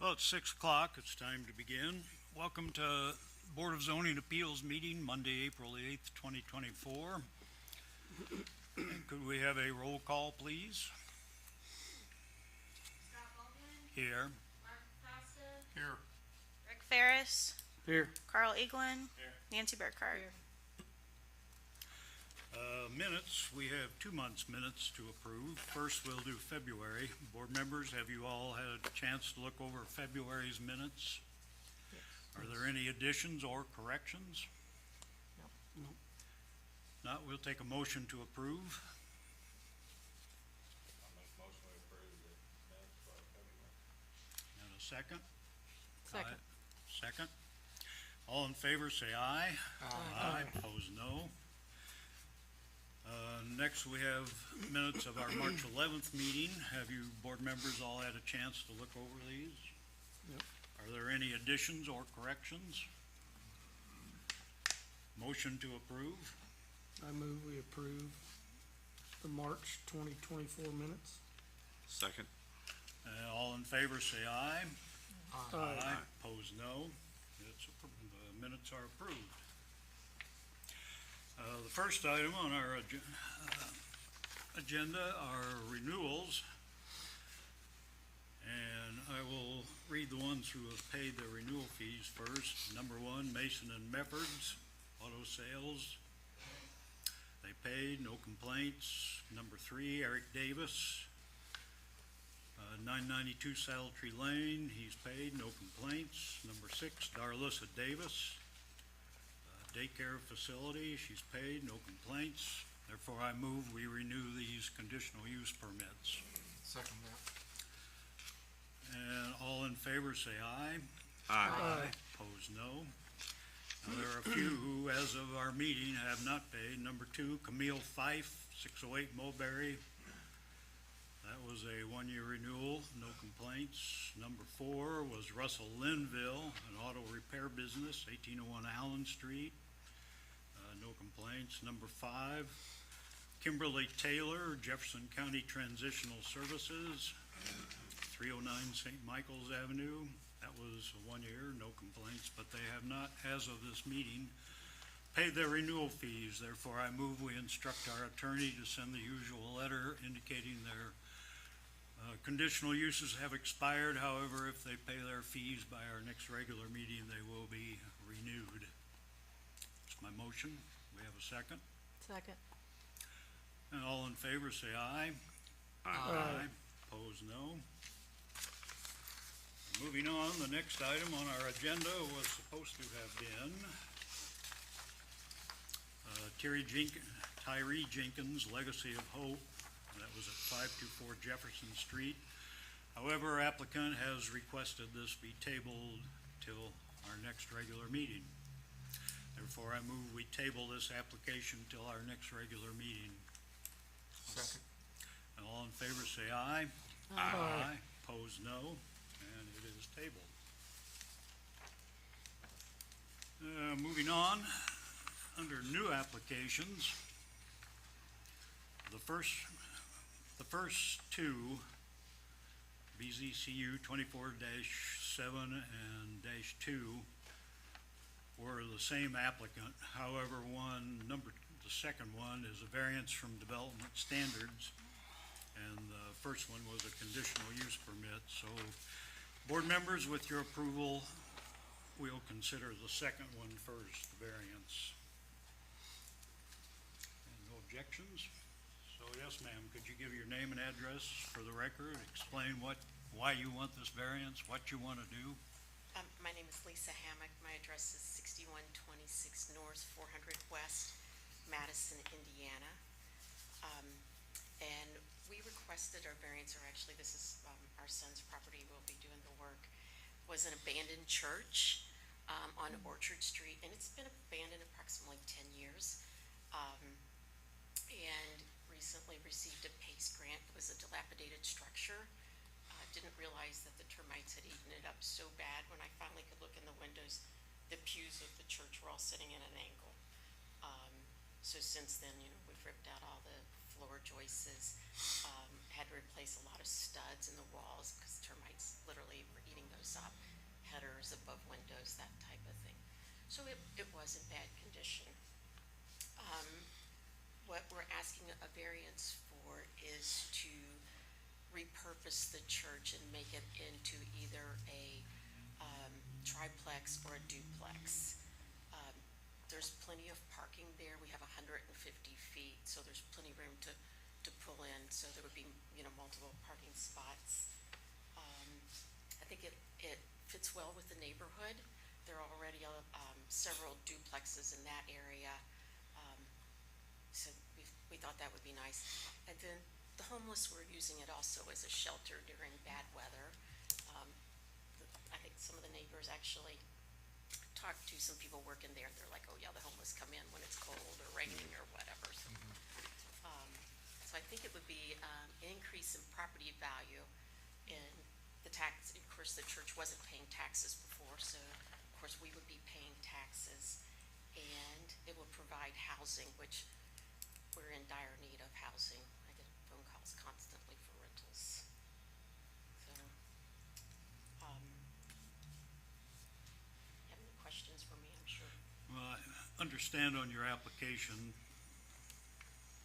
Well, it's 6 o'clock. It's time to begin. Welcome to Board of Zoning Appeals meeting, Monday, April 8th, 2024. And could we have a roll call, please? Scott Baldwin, Here. Mark Costa, Here. Rick Ferris, Here. Carl Eaglin, Here. Nancy Burkhart. Minutes, we have 2 months' minutes to approve. First, we'll do February. Board members, have you all had a chance to look over February's minutes? Yes. Are there any additions or corrections? No. Not, we'll take a motion to approve. I'll make a motion to approve the minutes for February. And a second? Second. Second. All in favor, say aye. Aye. Opposed, no. Next, we have minutes of our March 11th meeting. Have you, board members, all had a chance to look over these? Yep. Are there any additions or corrections? Motion to approve. I move we approve the March 2024 minutes. Second. All in favor, say aye. Aye. Opposed, no. The minutes are approved. The first item on our agenda are renewals. And I will read the ones who have paid their renewal fees first. Number 1, Mason and Meffords, auto sales. They paid, no complaints. Number 3, Eric Davis, 992 Saddle Tree Lane, he's paid, no complaints. Number 6, Darlissa Davis, daycare facility, she's paid, no complaints. Therefore, I move we renew these conditional use permits. Second that. And all in favor say aye. Aye. Opposed, no. Now, there are a few who, as of our meeting, have not paid. Number 2, Camille Fife, 608 Mulberry. That was a 1-year renewal, no complaints. Number 4 was Russell Linville, an auto repair business, 1801 Allen Street. No complaints. Number 5, Kimberly Taylor, Jefferson County Transitional Services, 309 St. Michael's Avenue. That was a 1 year, no complaints, but they have not, as of this meeting, paid their renewal fees. Therefore, I move we instruct our attorney to send the usual letter indicating their conditional uses have expired. However, if they pay their fees by our next regular meeting, they will be renewed. That's my motion. We have a second. Second. And all in favor say aye. Aye. Opposed, no. Moving on, the next item on our agenda was supposed to have been Tyree Jenkins, Legacy of Hope. That was at 524 Jefferson Street. However, applicant has requested this be tabled till our next regular meeting. Therefore, I move we table this application till our next regular meeting. Second. And all in favor say aye. Aye. Opposed, no. And it is tabled. Moving on, under new applications, the first 2, BZCU 24-7 and -2, were the same applicant. However, the second one is a variance from development standards, and the first one was a conditional use permit. So, board members, with your approval, we'll consider the second one first, the variance. And no objections? So yes, ma'am, could you give your name and address for the record? Explain why you want this variance, what you want to do? My name is Lisa Hammock. My address is 6126 North, 400 West, Madison, Indiana. And we requested our variance, or actually this is our son's property, we'll be doing the work, was an abandoned church on Orchard Street, and it's been abandoned approximately 10 years. And recently received a PACE grant. It was a dilapidated structure. Didn't realize that the termites had eaten it up so bad. When I finally could look in the windows, the pews of the church were all sitting at an angle. So since then, we've ripped out all the floor joists, had to replace a lot of studs in the walls because termites literally were eating those up. gutters, above windows, that type of thing. So it was in bad condition. What we're asking a variance for is to repurpose the church and make it into either a triplex or a duplex. There's plenty of parking there. We have 150 feet, so there's plenty of room to pull in, so there would be, multiple parking spots. I think it fits well with the neighborhood. There are already several duplexes in that area. So we thought that would be nice. And then the homeless were using it also as a shelter during bad weather. I think some of the neighbors actually talked to some people working there. They're like, oh yeah, the homeless come in when it's cold or raining or whatever. So I think it would be an increase in property value in the tax. Of course, the church wasn't paying taxes before, so of course we would be paying taxes. And it will provide housing, which we're in dire need of housing. I get phone calls constantly for rentals. So, you have any questions for me, I'm sure? Well, I understand on your application,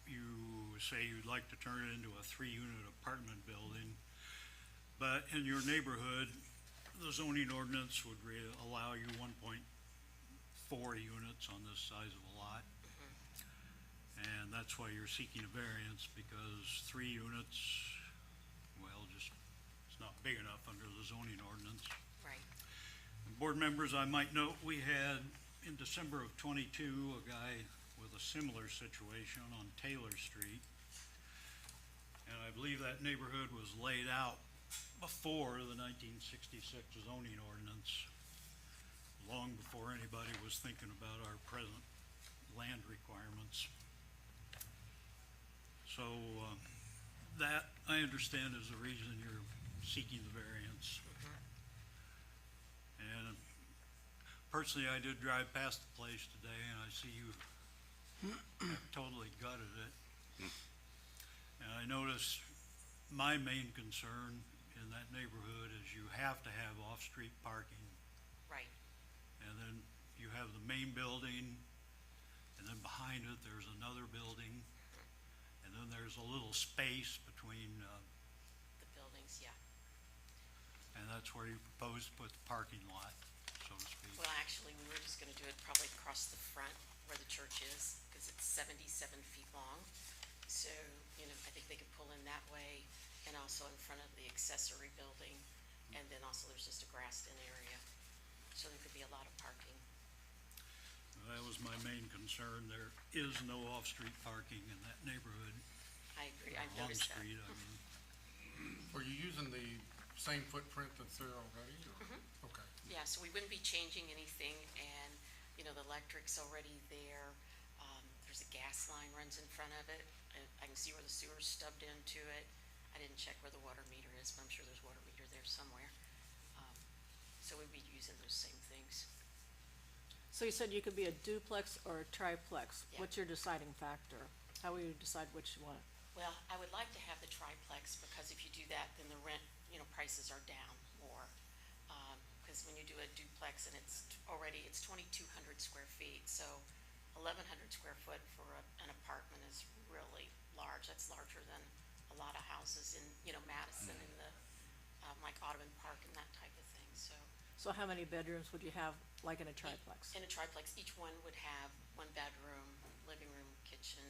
you say you'd like to turn it into a 3-unit apartment building, but in your neighborhood, the zoning ordinance would allow you 1.4 units on this size of a lot. And that's why you're seeking a variance, because 3 units, well, it's not big enough under the zoning ordinance. Right. And board members, I might note, we had in December of '22, a guy with a similar situation on Taylor Street. And I believe that neighborhood was laid out before the 1966 zoning ordinance, long before anybody was thinking about our present land requirements. So that, I understand, is the reason you're seeking the variance. And personally, I did drive past the place today, and I see you have totally gutted it. And I notice my main concern in that neighborhood is you have to have off-street parking. Right. And then you have the main building, and then behind it, there's another building. And then there's a little space between, The buildings, yeah. and that's where you propose to put the parking lot, so to speak. Well, actually, we were just gonna do it probably across the front where the church is, because it's 77 feet long. So, I think they could pull in that way, and also in front of the accessory building. And then also there's just a grassed-in area, so there could be a lot of parking. That was my main concern. There is no off-street parking in that neighborhood. I agree, I On noticed that. street, I mean. Are you using the same footprint that's there already? Or? Okay. Yeah, so we wouldn't be changing anything, and, the electric's already there. There's a gas line runs in front of it, and I can see where the sewer's stubbed into it. I didn't check where the water meter is, but I'm sure there's water meter there somewhere. So we'd be using those same things. So you said you could be a duplex or a triplex. Yeah. What's your deciding factor? How will you decide which one? Well, I would like to have the triplex, because if you do that, then the rent, prices are down more. Because when you do a duplex and it's 2,200 square feet, so 1,100 square foot for an apartment is really large. That's larger than a lot of houses in, Madison and the, like Audubon Park and that type of thing, so. So how many bedrooms would you have, like in a triplex? In a triplex, each one would have 1 bedroom, living room, kitchen,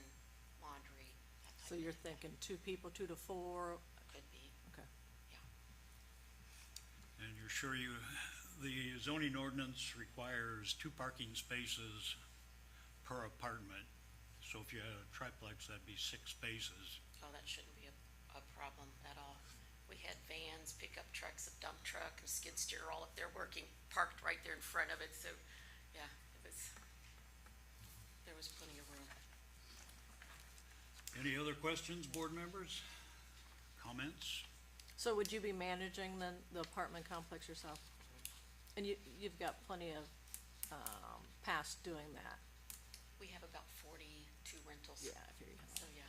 laundry, that type of So thing. you're thinking 2 people, 2 to 4? Could be, Okay. yeah. And you're sure the zoning ordinance requires 2 parking spaces per apartment. So if you had a triplex, that'd be 6 spaces. Oh, that shouldn't be a problem at all. We had vans, pickup trucks, a dump truck, and a skid steer, all if they're working, parked right there in front of it, so, yeah, there was plenty of room. Any other questions, board members? Comments? So would you be managing the apartment complex yourself? And you've got plenty of, past doing that? We have about 42 rentals. Yeah, I figured. So, yeah.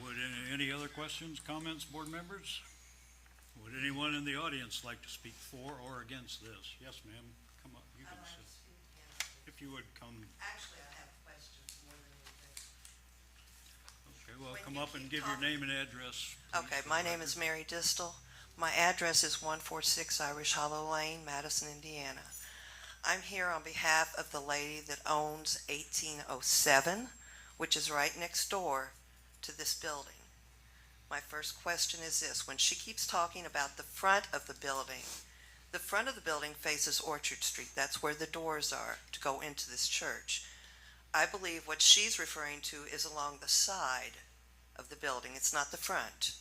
Would any other questions, comments, board members? Would anyone in the audience like to speak for or against this? Yes, ma'am, come up, you I'd can like to sit. speak against it. If you would come, Actually, I have questions more than anything. okay, well, When come you up and keep give your talking- name and address. please, Okay, for my the name is record. Mary Distel. My address is 146 Irish Hollow Lane, Madison, Indiana. I'm here on behalf of the lady that owns 1807, which is right next door to this building. My first question is this: when she keeps talking about the front of the building faces Orchard Street. That's where the doors are to go into this church. I believe what she's referring to is along the side of the building. It's not the front.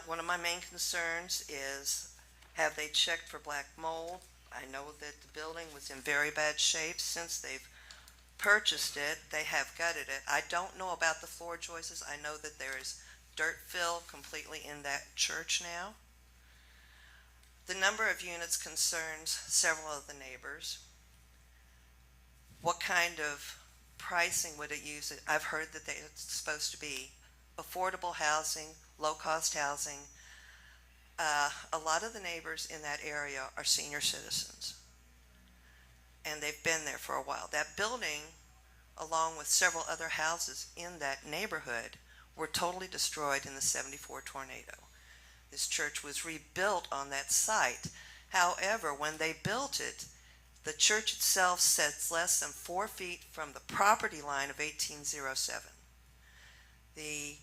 One of my main concerns is, have they checked for black mold? I know that the building was in very bad shape since they've purchased it. They have gutted it. I don't know about the floor joists. I know that there is dirt fill completely in that church now. The number of units concerns several of the neighbors. What kind of pricing would it use? I've heard that it's supposed to be affordable housing, low-cost housing. A lot of the neighbors in that area are senior citizens, and they've been there for a while. That building, along with several other houses in that neighborhood, were totally destroyed in the '74 tornado. This church was rebuilt on that site. However, when they built it, the church itself sits less than 4 feet from the property line of 1807. The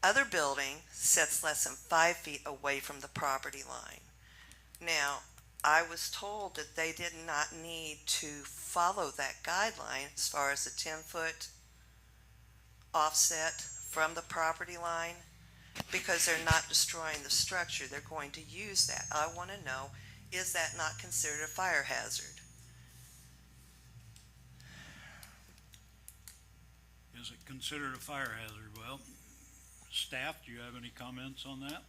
other building sits less than 5 feet away from the property line. Now, I was told that they did not need to follow that guideline as far as the 10-foot offset from the property line, because they're not destroying the structure. They're going to use that. I want to know, is that not considered a fire hazard? Is it considered a fire hazard? Well, staff, do you have any comments on that?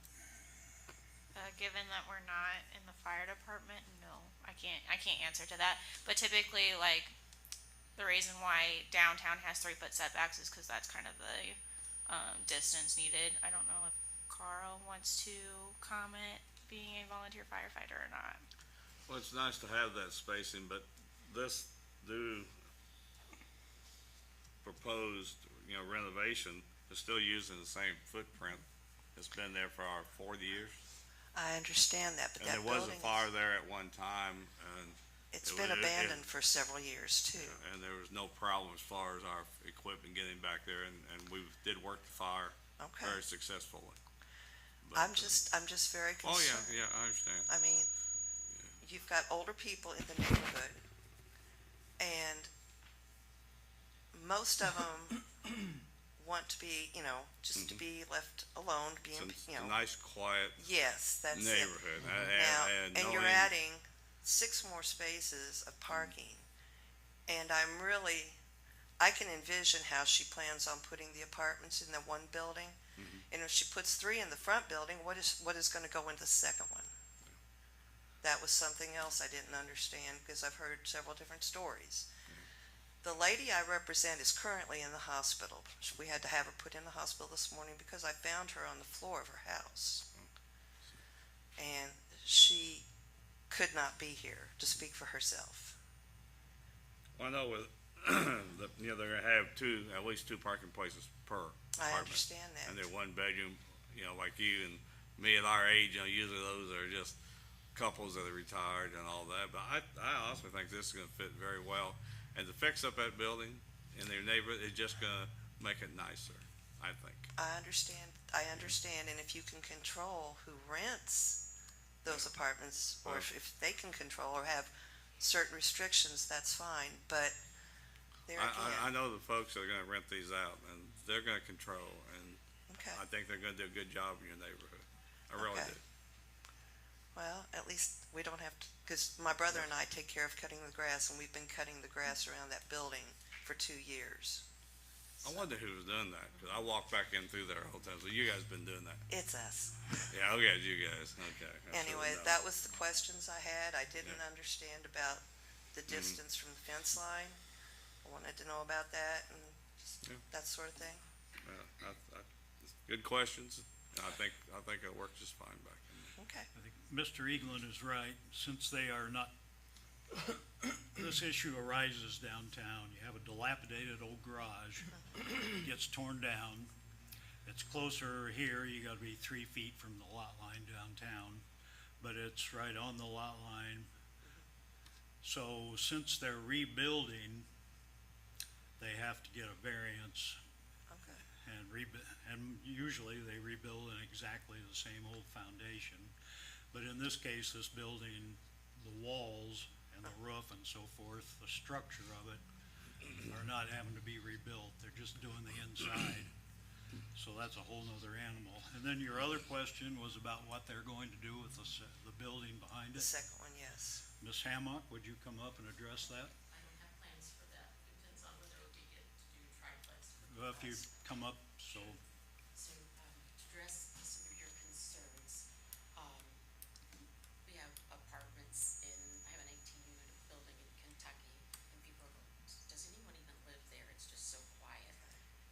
Given that we're not in the fire department, no, I can't answer to that. But typically, like, the reason why downtown has 3-foot setbacks is because that's kind of the distance needed. I don't know if Carl wants to comment, being a volunteer firefighter or not. Well, it's nice to have that spacing, but this new proposed, renovation is still using the same footprint. It's been there for our 40 years. I understand that, but And that there was a building, fire there at one time, and it's it been was- abandoned for several years too. there was no problem as far as our equipment getting back there, and we did work the fire Okay. very successfully. But, I'm just very Oh, concerned. yeah, I understand. I mean, you've got older people in the neighborhood, and most of them want to be, just to be left alone, to be, It's a nice, quiet yes, that's it. neighborhood. Now, and and you're knowing- adding 6 more spaces of parking, and I can envision how she plans on putting the apartments in the one building. And if she puts 3 in the front building, what is going to go into the second one? That was something else I didn't understand, because I've heard several different stories. The lady I represent is currently in the hospital. We had to have her put in the hospital this morning because I found her on the floor of her house. And she could not be here to speak for herself. Well, I know with, they're gonna have at least two parking places per I apartment. understand that. And they're one bedroom, like you and me at our age, usually those are just couples that are retired and all that. But I also think this is gonna fit very well. And to fix up that building in their neighborhood is just gonna make it nicer, I think. I understand, and if you can control who rents those apartments, or if they can control or have certain restrictions, that's fine, but there I again, know the folks that are gonna rent these out, and they're gonna control, and okay. I think they're gonna do a good job in your neighborhood. I really Okay. do. Well, at least we don't have to, because my brother and I take care of cutting the grass, and we've been cutting the grass around that building for 2 years. I wonder who was doing that, because I walk back in through there all the time, so you guys been doing that. It's us. Yeah, okay, you guys, okay. I should've Anyway, known. that was the questions I had. I didn't Yeah. understand about the distance from the fence line. I wanted to know about that and just Yeah. that sort of thing. Good questions. I think it works just fine back in Okay. I think Mr. Eaglin is right, since they are not, this issue arises downtown. You have a dilapidated old garage, gets torn down. It's closer here, you gotta be 3 feet from the lot line downtown, but it's right on the lot line. So since they're rebuilding, they have to get a variance Okay. and usually they rebuild in exactly the same old foundation. But in this case, this building, the walls and the roof and so forth, the structure of it are not having to be rebuilt, they're just doing the inside. So that's a whole nother animal. And then your other question was about what they're going to do with the building behind The it. second one, yes. Ms. Hammock, would you come up and address that? I don't have plans for that, depends on whether it would be good to do triplex. Well, if you come up, so, So, to address some of your concerns, we have apartments I have an 18-unit building in Kentucky, and people go, does anyone even live there? It's just so quiet.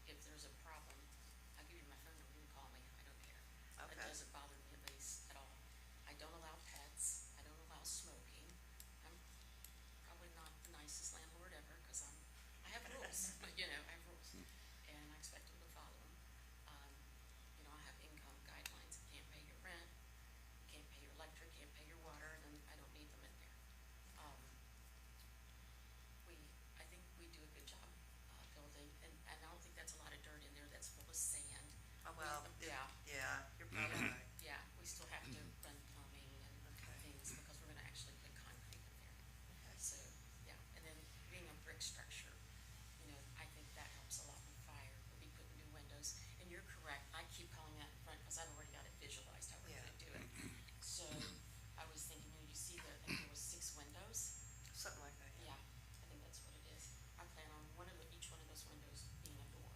If there's a problem, I'll give you my phone number, you can call me, I don't care. It Okay. doesn't bother me at all. I don't allow pets, I don't allow smoking. I'm probably not the nicest landlord ever, cause I have rules, I have rules, and I expect them to follow them. I have income guidelines, you can't pay your rent, you can't pay your electric, can't pay your water, and I don't need them in there. I think we do a good job, building, and I don't think that's a lot of dirt in there that's full of sand. Oh, well, Yeah. yeah, you're probably right. Yeah, we still have to run plumbing and Okay. things, because we're gonna actually put concrete in there. So, yeah, and then being a brick structure, I think that helps a lot with fire. We'll be putting new windows, and you're correct, I keep calling that in front, cause I've already got it visualized how we're Yeah. gonna do it. So, I was thinking, you see I think there was 6 windows? Something like that, yeah. Yeah, I think that's what it is. I plan on each one of those windows being a door,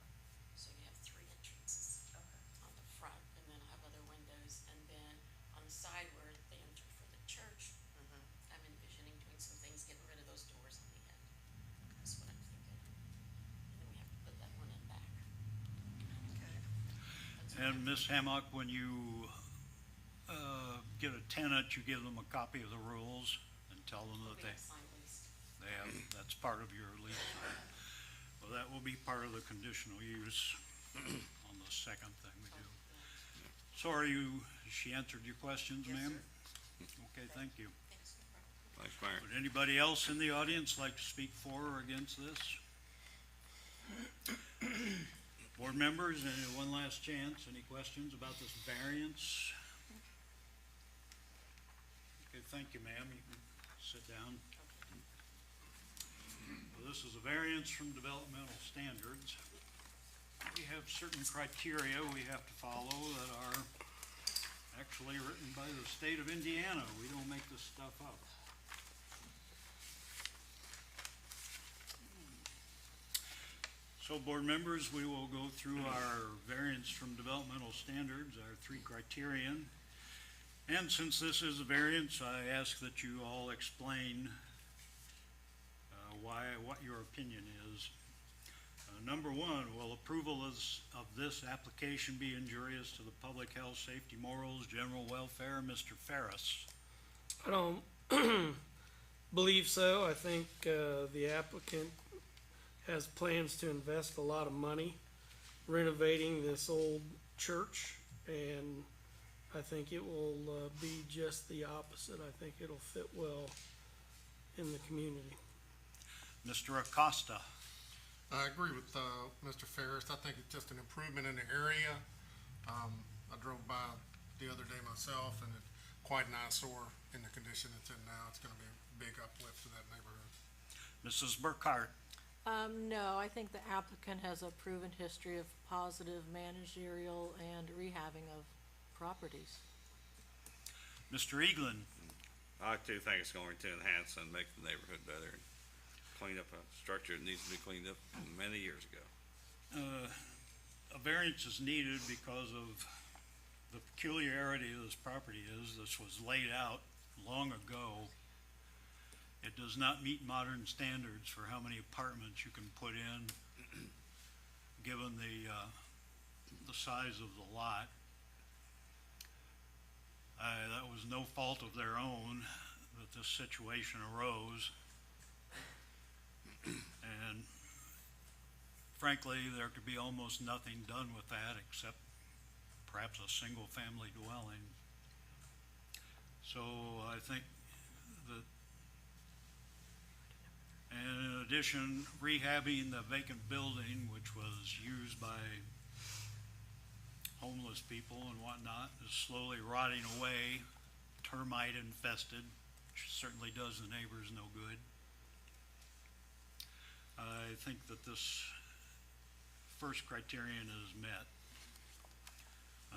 so you have 3 entrances Okay. on the front, and then I'll have other windows, and then on the side where they enter for the church, I'm envisioning doing some things, getting rid of those doors on the end. That's what I'm thinking. And then we have to put that one in back. Okay. That's what and Ms. Hammock, when you, get a tenant, you give them a copy of the rules and tell them that we have signed lease. they have, that's part of your lease. Well, that will be part of the conditional use on the second thing we do. So she answered your questions, Yes, ma'am? sir. Okay, thank you. Thanks, no problem. Thanks, Mayor. Would anybody else in the audience like to speak for or against this? Board members, one last chance, any questions about this variance? Okay, thank you, ma'am, you can sit down. Well, this is a variance from developmental standards. We have certain criteria we have to follow that are actually written by the state of Indiana. We don't make this stuff up. So, board members, we will go through our variance from developmental standards, our 3 criterion. And since this is a variance, I ask that you all explain what your opinion is. Number 1, will approval of this application be injurious to the public health, safety, morals, general welfare? Mr. Ferris? I don't believe so. I think, the applicant has plans to invest a lot of money renovating this old church, and I think it will, be just the opposite. I think it'll fit well in the community. Mr. Acosta? I agree with, Mr. Ferris. I think it's just an improvement in the area. I drove by the other day myself, and it's quite an eyesore in the condition it's in now. It's gonna be a big uplift to that neighborhood. Mrs. Burkhart? No, I think the applicant has a proven history of positive managerial and rehabbing of properties. Mr. Eaglin? I too think it's going to enhance and make the neighborhood better, and clean up a structure that needs to be cleaned up many years ago. A variance is needed because of the peculiarity of this property is this was laid out long ago. It does not meet modern standards for how many apartments you can put in, given the size of the lot. That was no fault of their own that this situation arose. And frankly, there could be almost nothing done with that except perhaps a single-family dwelling. So I think that, and in addition, rehabbing the vacant building, which was used by homeless people and whatnot, is slowly rotting away, termite infested, which certainly does the neighbors no good. I think that this first criterion is met.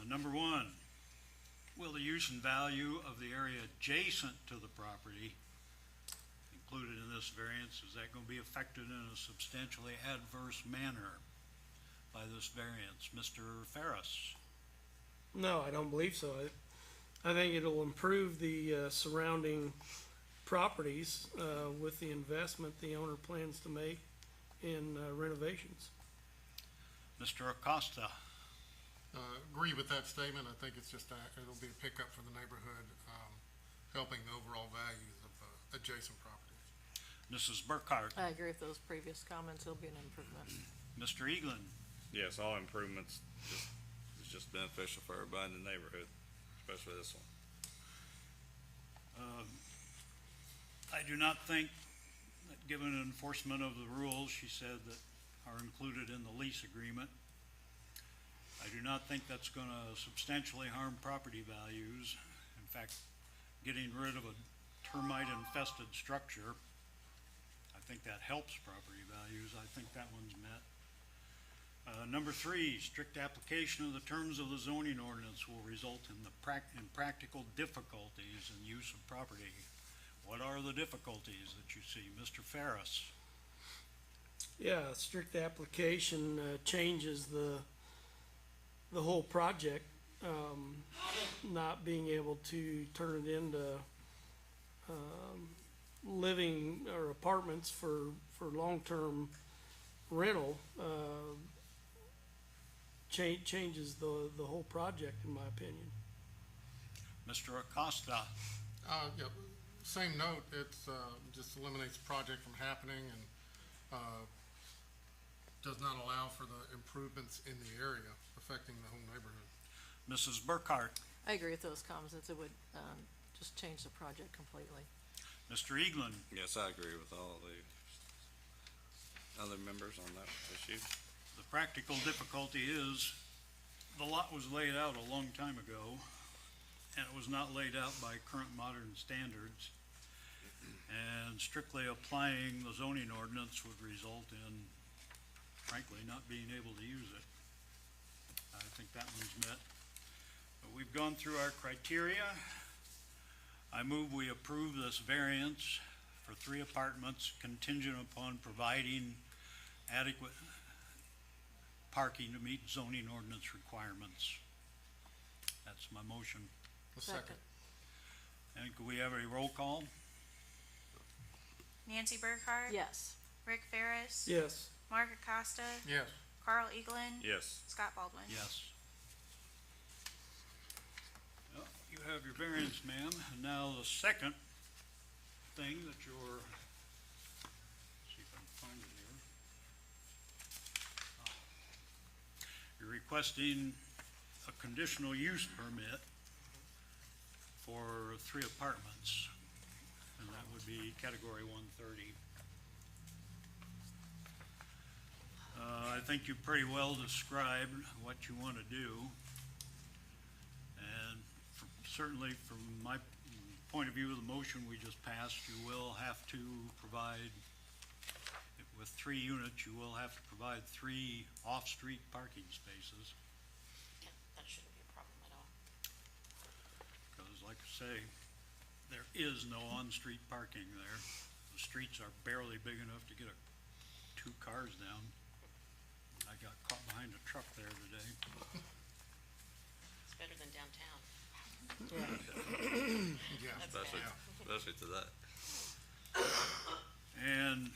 Number one, will the use and value of the area adjacent to the property included in this variance, is that going to be affected in a substantially adverse manner by this variance? Mr. Ferris? No, I don't believe so. I think it'll improve the surrounding properties with the investment the owner plans to make in renovations. Mr. Acosta? Agree with that statement. I think it's just, it'll be a pickup for the neighborhood, helping the overall values of adjacent properties. Mrs. Burkhart? I agree with those previous comments, it'll be an improvement. Mr. Eaglin? Yes, all improvements is just beneficial for everybody in the neighborhood, especially this one. I do not think that given enforcement of the rules, she said, that are included in the lease agreement, I do not think that's going to substantially harm property values. In fact, getting rid of a termite infested structure, I think that helps property values. I think that one's met. Number three, strict application of the terms of the zoning ordinance will result in practical difficulties in use of property. What are the difficulties that you see? Mr. Ferris? Yeah, strict application changes the whole project, not being able to turn it into living or apartments for long-term rental, changes the whole project, in my opinion. Mr. Acosta? Yeah, same note, it's, just eliminates the project from happening and, does not allow for the improvements in the area affecting the whole neighborhood. Mrs. Burkhart? I agree with those comments, it would, just change the project completely. Mr. Eaglin? Yes, I agree with all the other members on that issue. The practical difficulty is the lot was laid out a long time ago, and it was not laid out by current modern standards. And strictly applying the zoning ordinance would result in, frankly, not being able to use it. I think that one's met. But we've gone through our criteria. I move we approve this variance for 3 apartments contingent upon providing adequate parking to meet zoning ordinance requirements. That's my motion. A second. And could we have a roll call? Nancy Burkhart? Yes. Rick Ferris? Yes. Mark Acosta? Yes. Carl Eaglin? Yes. Scott Baldwin? Yes. Well, you have your variance, ma'am. And now the second thing that you're, see if I can find it here. You're requesting a conditional use permit for 3 apartments, and that would be category 130. I think you pretty well described what you want to do. And certainly from my point of view of the motion we just passed, you will have to provide, with 3 units, you will have to provide 3 off-street parking spaces. Yeah, that shouldn't be a problem at all. Because like I say, there is no on-street parking there. The streets are barely big enough to get 2 cars down. I got caught behind a truck there today. It's better than downtown. Yeah. Especially, especially to that. And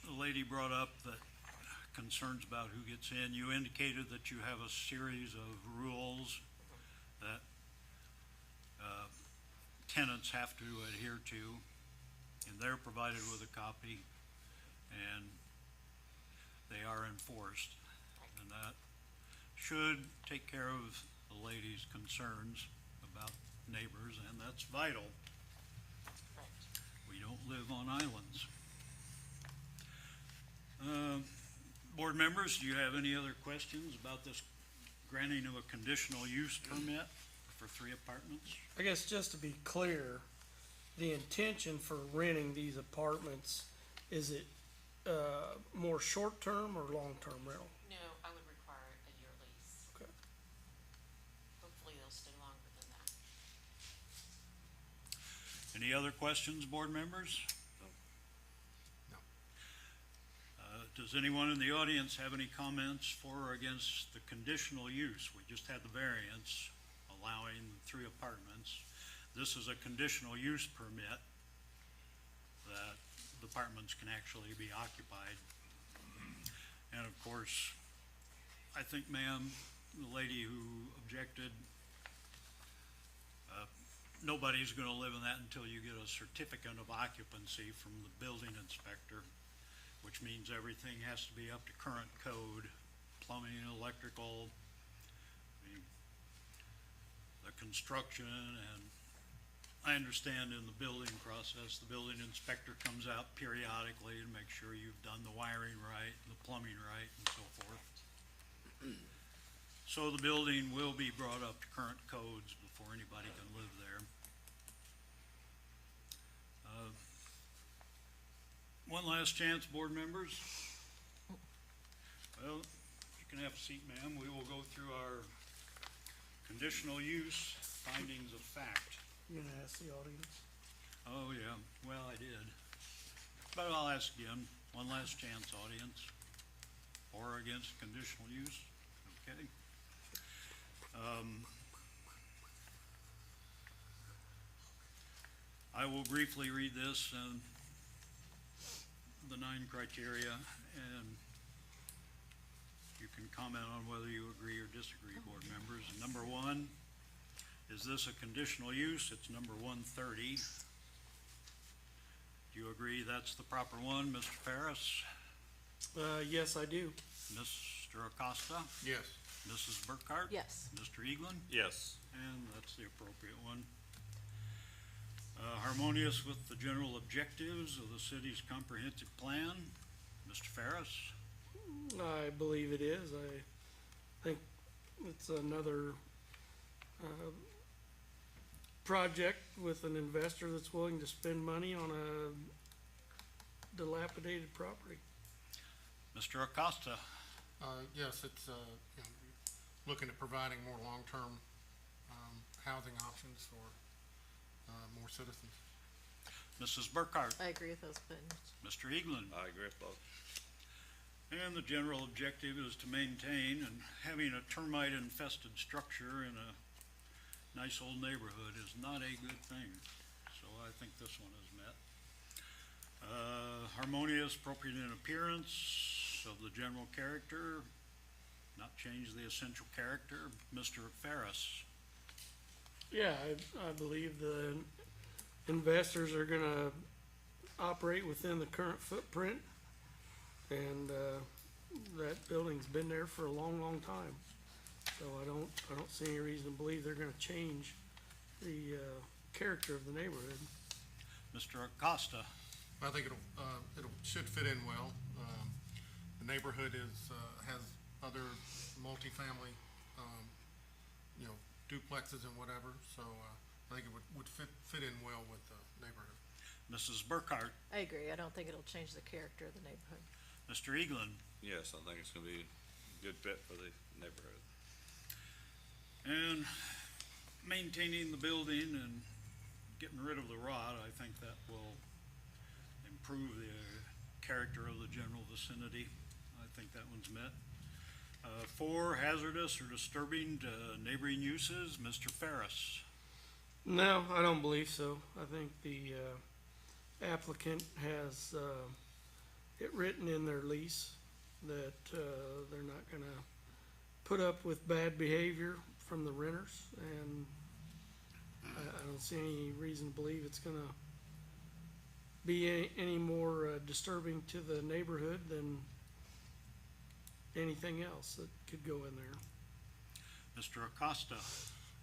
the lady brought up that concerns about who gets in. You indicated that you have a series of rules that tenants have to adhere to, and they're provided with a copy, and they are enforced. And that should take care of the lady's concerns about neighbors, and that's vital. Right. We don't live on islands. Board members, do you have any other questions about this granting of a conditional use permit for 3 apartments? I guess just to be clear, the intention for renting these apartments, is it, more short-term or long-term rental? No, I would require a year lease. Okay. Hopefully they'll stay longer than that. Any other questions, board members? No. Does anyone in the audience have any comments for or against the conditional use? We just had the variance allowing 3 apartments. This is a conditional use permit that the apartments can actually be occupied. And of course, I think, ma'am, the lady who objected, nobody's gonna live in that until you get a certificate of occupancy from the building inspector, which means everything has to be up to current code, plumbing, electrical, the construction, and I understand in the building process, the building inspector comes out periodically and makes sure you've done the wiring right, the plumbing right, and so forth. So the building will be brought up to current codes before anybody can live there. One last chance, board members. Well, you can have a seat, ma'am. We will go through our conditional use findings of fact. You gonna ask the audience? Oh, yeah, well, I did. But I'll ask again, one last chance, audience. For or against conditional use, okay? I will briefly read this and the 9 criteria, and you can comment on whether you agree or disagree, board members. And number 1, is this a conditional use? It's number 130. Do you agree that's the proper one, Mr. Ferris? Yes, I do. Mr. Acosta? Yes. Mrs. Burkhart? Yes. Mr. Eaglin? Yes. And that's the appropriate one. Harmonious with the general objectives of the city's comprehensive plan, Mr. Ferris? I believe it is. I think it's another, project with an investor that's willing to spend money on a dilapidated property. Mr. Acosta? Yes, it's, you know, looking at providing more long-term, housing options for, more citizens. Mrs. Burkhart? I agree with those opinions. Mr. Eaglin? I agree with both. And the general objective is to maintain, and having a termite infested structure in a nice old neighborhood is not a good thing. So I think this one is met. Harmonious, appropriate in appearance of the general character, not change the essential character. Mr. Ferris? Yeah, I believe the investors are gonna operate within the current footprint. And, that building's been there for a long, long time. So I don't see any reason to believe they're gonna change the, character of the neighborhood. Mr. Acosta? I think should fit in well. The neighborhood has other multifamily, you know, duplexes and whatever, so, I think it would fit in well with the neighborhood. Mrs. Burkhart? I agree. I don't think it'll change the character of the neighborhood. Mr. Eaglin? Yes, I think it's gonna be a good fit for the neighborhood. And maintaining the building and getting rid of the rot, I think that will improve the character of the general vicinity. I think that one's met. 4, hazardous or disturbing to neighboring uses, Mr. Ferris. No, I don't believe so. I think the, applicant has, it written in their lease that, they're not gonna put up with bad behavior from the renters, and I don't see any reason to believe it's gonna be any more disturbing to the neighborhood than anything else that could go in there. Mr. Acosta?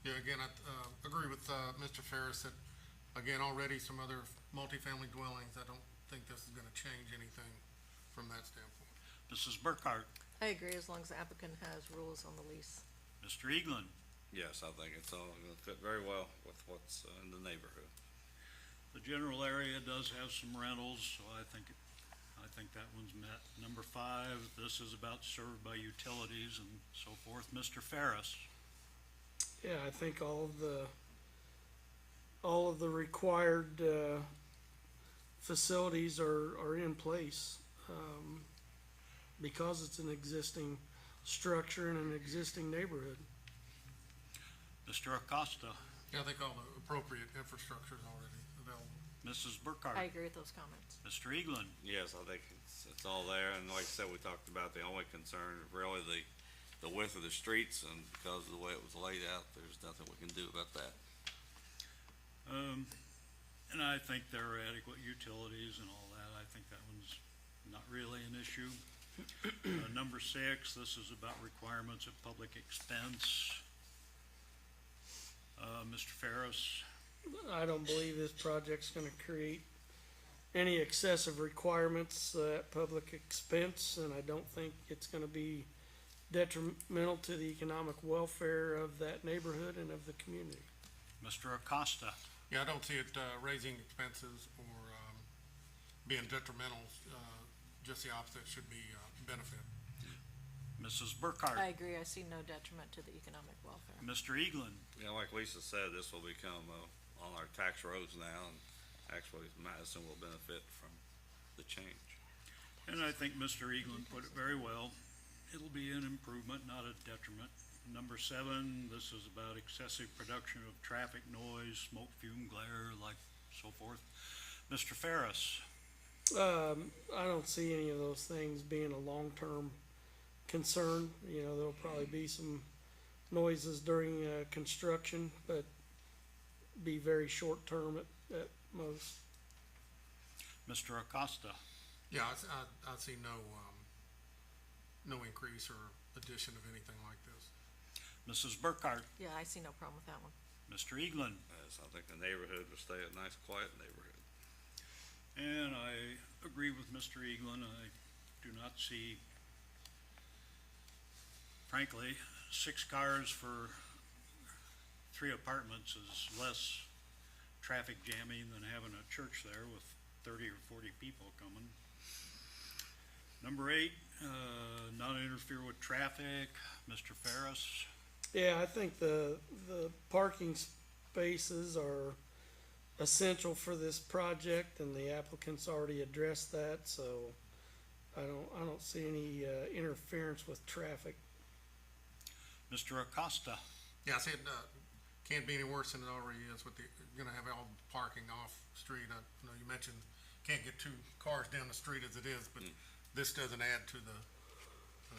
Yeah, again, I, agree with, Mr. Ferris that, again, already some other multifamily dwellings, I don't think this is gonna change anything from that standpoint. Mrs. Burkhart? I agree, as long as the applicant has rules on the lease. Mr. Eaglin? Yes, I think it's all gonna fit very well with what's in the neighborhood. The general area does have some rentals, so I think that one's met. Number 5, this is about served by utilities and so forth. Mr. Ferris? Yeah, I think all of the required, facilities are in place, because it's an existing structure in an existing neighborhood. Mr. Acosta? Yeah, I think all the appropriate infrastructure is already available. Mrs. Burkhart? I agree with those comments. Mr. Eaglin? Yes, I think it's all there, and like I said, we talked about the only concern, really the width of the streets, and because of the way it was laid out, there's nothing we can do about that. And I think there are adequate utilities and all that. I think that one's not really an issue. Number 6, this is about requirements of public expense. Mr. Ferris? I don't believe this project's gonna create any excessive requirements at public expense, and I don't think it's gonna be detrimental to the economic welfare of that neighborhood and of the community. Mr. Acosta? Yeah, I don't see it, raising expenses or, being detrimental, just the opposite, should be, benefit. Mrs. Burkhart? I agree, I see no detriment to the economic welfare. Mr. Eaglin? Yeah, like Lisa said, this will become, on our tax roads now, and actually Madison will benefit from the change. And I think Mr. Eaglin put it very well. It'll be an improvement, not a detriment. Number 7, this is about excessive production of traffic noise, smoke, fume, glare, like so forth. Mr. Ferris? I don't see any of those things being a long-term concern. You know, there'll probably be some noises during, construction, but be very short-term at most. Mr. Acosta? Yeah, I see no increase or addition of anything like this. Mrs. Burkhart? Yeah, I see no problem with that one. Mr. Eaglin? Yes, I think the neighborhood will stay a nice, quiet neighborhood. And I agree with Mr. Eaglin. I do not see, frankly, 6 cars for 3 apartments is less traffic jamming than having a church there with 30 or 40 people coming. Number 8, not interfere with traffic. Mr. Ferris? Yeah, I think the parking spaces are essential for this project, and the applicant's already addressed that, so I don't see any, interference with traffic. Mr. Acosta? Yeah, I said, can't be any worse than it already is with you're gonna have all parking off street. I know you mentioned can't get 2 cars down the street as it is, but this doesn't add to the,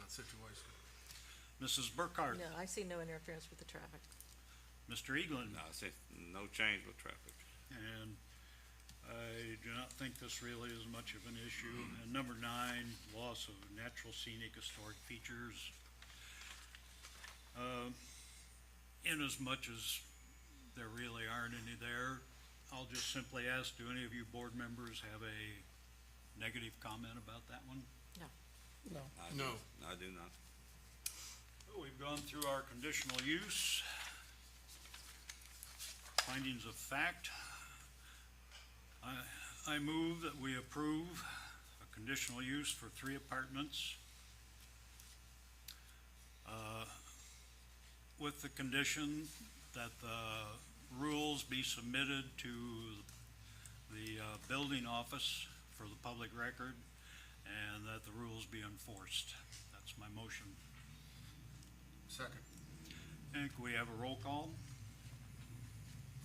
situation. Mrs. Burkhart? No, I see no interference with the traffic. Mr. Eaglin? No, I see no change with traffic. And I do not think this really is much of an issue. And number 9, loss of natural scenic historic features. In as much as there really aren't any there, I'll just simply ask, do any of you board members have a negative comment about that one? No. No. I do not. We've gone through our conditional use. Findings of fact. I move that we approve a conditional use for 3 apartments, with the condition that the rules be submitted to the building office for the public record, and that the rules be enforced. That's my motion. Second. And can we have a roll call?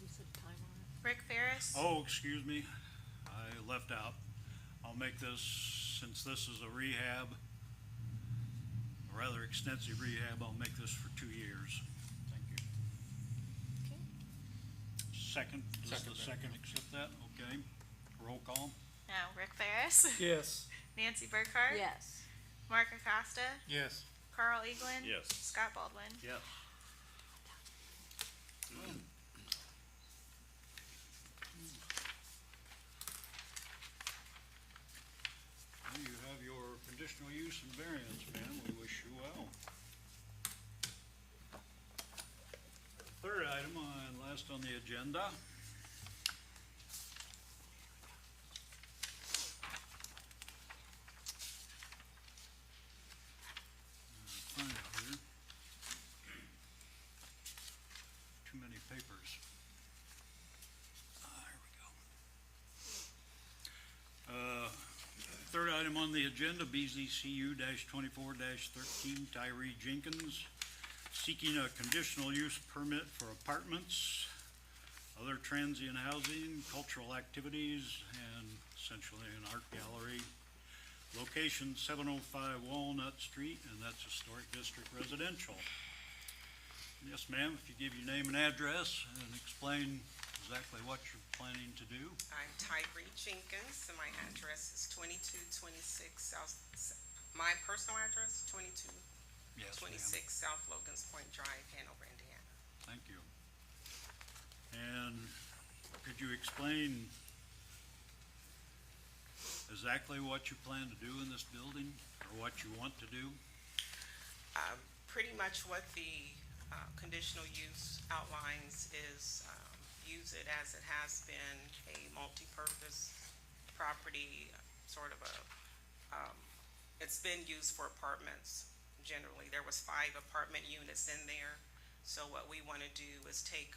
You said time on it? Rick Ferris? Oh, excuse me, I left out. I'll make this, since this is a rehab, a rather extensive rehab, I'll make this for 2 years. Thank you. second, does the Second. second accept that? Okay. Roll call? Now, Rick Ferris, Yes. Nancy Burkhart. Yes. Mark Acosta, Yes. Carl Eaglin. Yes. Scott Baldwin. Yes. Well, you have your conditional use and variance, man. We wish you well. Third item and last on the agenda. Find it here. Too many papers. There we go. Third item on the agenda, BZCU 24-13, Tyree Jenkins, seeking a conditional use permit for apartments, other transient housing, cultural activities, and essentially an art gallery. Location 705 Walnut Street, and that's Historic District Residential. Yes, ma'am, if you give your name and address and explain exactly what you're planning to do. I'm Tyree Jenkins, and my address is 2226 South, my personal address, Yes, 2226 South Logan's Point Drive, Hanover, Indiana. Thank you. And could you explain exactly what you plan to do in this building, or what you want to do? Pretty much what the conditional use outlines is use it as it has been a multi-purpose property, sort of a, it's been used for apartments generally. There was 5 apartment units in there. So what we want to do is take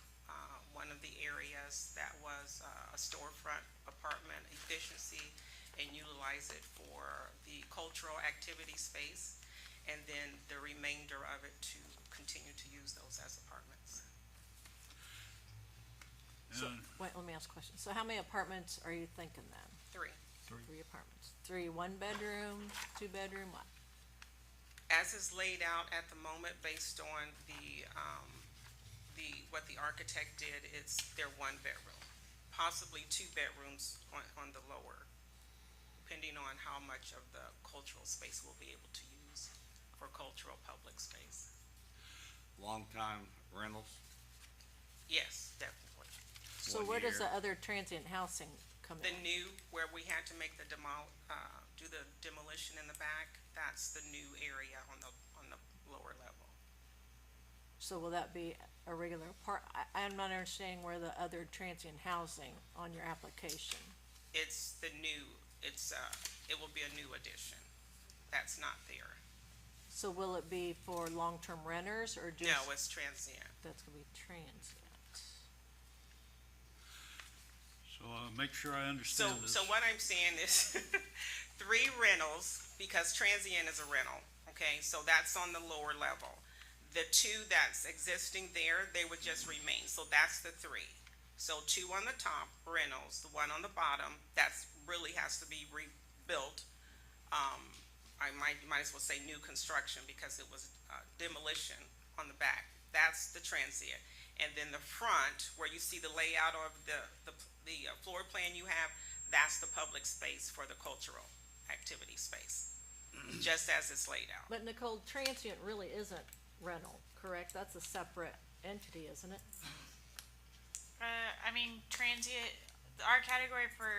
one of the areas that was a storefront apartment efficiency and utilize it for the cultural activity space, and then the remainder of it to continue to use those as apartments. So, And wait, let me ask a question. So how many apartments are you thinking then? 3. 3 apartments. 3 1-bedroom, 2-bedroom, what? As is laid out at the moment, based on what the architect did, they're 1 bedroom, possibly 2 bedrooms on the lower, depending on how much of the cultural space we'll be able to use for cultural public space. Long-time rentals? Yes, definitely. So 1 where does year. the other transient housing come The in? new, where we had to make the do the demolition in the back, that's the new area on the lower level. So will that be a regular I'm not understanding where the other transient housing on your application. It's the new, it will be a new addition. That's not there. So will it be for long-term renters or just? No, it's transient. That's gonna be transient. so make sure I So, understand this. so what I'm saying is 3 rentals, because transient is a rental, okay? So that's on the lower level. The 2 that's existing there, they would just remain. So that's the 3. So 2 on the top, rentals, the 1 on the bottom, that's really has to be rebuilt. I might as well say new construction because it was demolition on the back. That's the transient. And then the front, where you see the layout of the floor plan you have, that's the public space for the cultural activity space, just as it's laid out. But Nicole, transient really isn't rental, correct? That's a separate entity, isn't it? I mean, transient, our category for,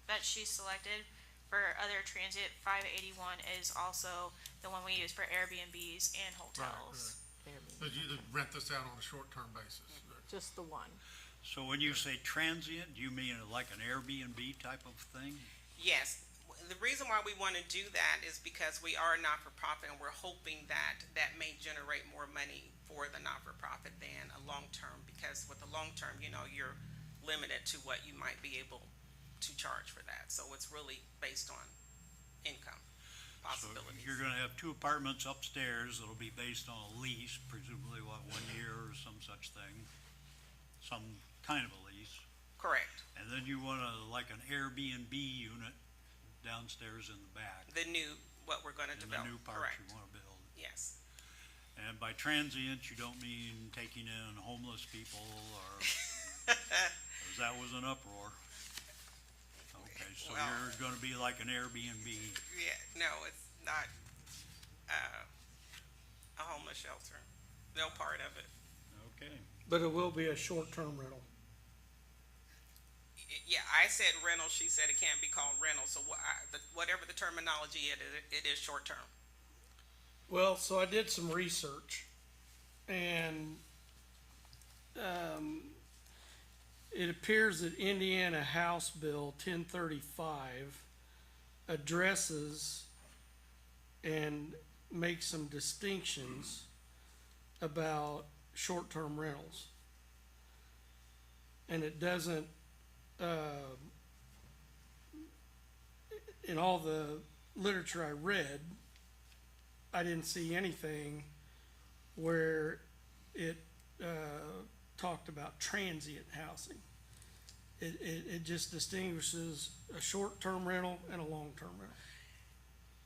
that she selected for other transient 581 is also the one we use for Airbnbs and hotels. Airbnb. But you rent this out on a short-term basis. Just the one. So when you say transient, do you mean like an Airbnb type of thing? Yes, the reason why we want to do that is because we are a not-for-profit, and we're hoping that that may generate more money for the not-for-profit than a long-term, because with the long-term, you're limited to what you might be able to charge for that. So it's really based on income So possibilities. you're gonna have 2 apartments upstairs that'll be based on a lease, presumably 1 year or some such thing, some kind of a lease. Correct. And then you want like an Airbnb unit downstairs in the back, The new, what we're going to in the develop. new parts Correct. you wanna build. Yes. And by transient, you don't mean taking in homeless people or 'Cause that was an uproar. Okay, so Well- you're gonna be like an Airbnb. Yeah, no, it's not, a homeless shelter. No part of it. Okay, But it will be a short-term rental. Yeah, I said rental, she said it can't be called rental, so whatever the terminology it is short term. Well, so I did some research, and it appears that Indiana House Bill 1035 addresses and makes some distinctions about short-term rentals. And it doesn't, in all the literature I read, I didn't see anything where it talked about transient housing. It just distinguishes a short-term rental and a long-term rental.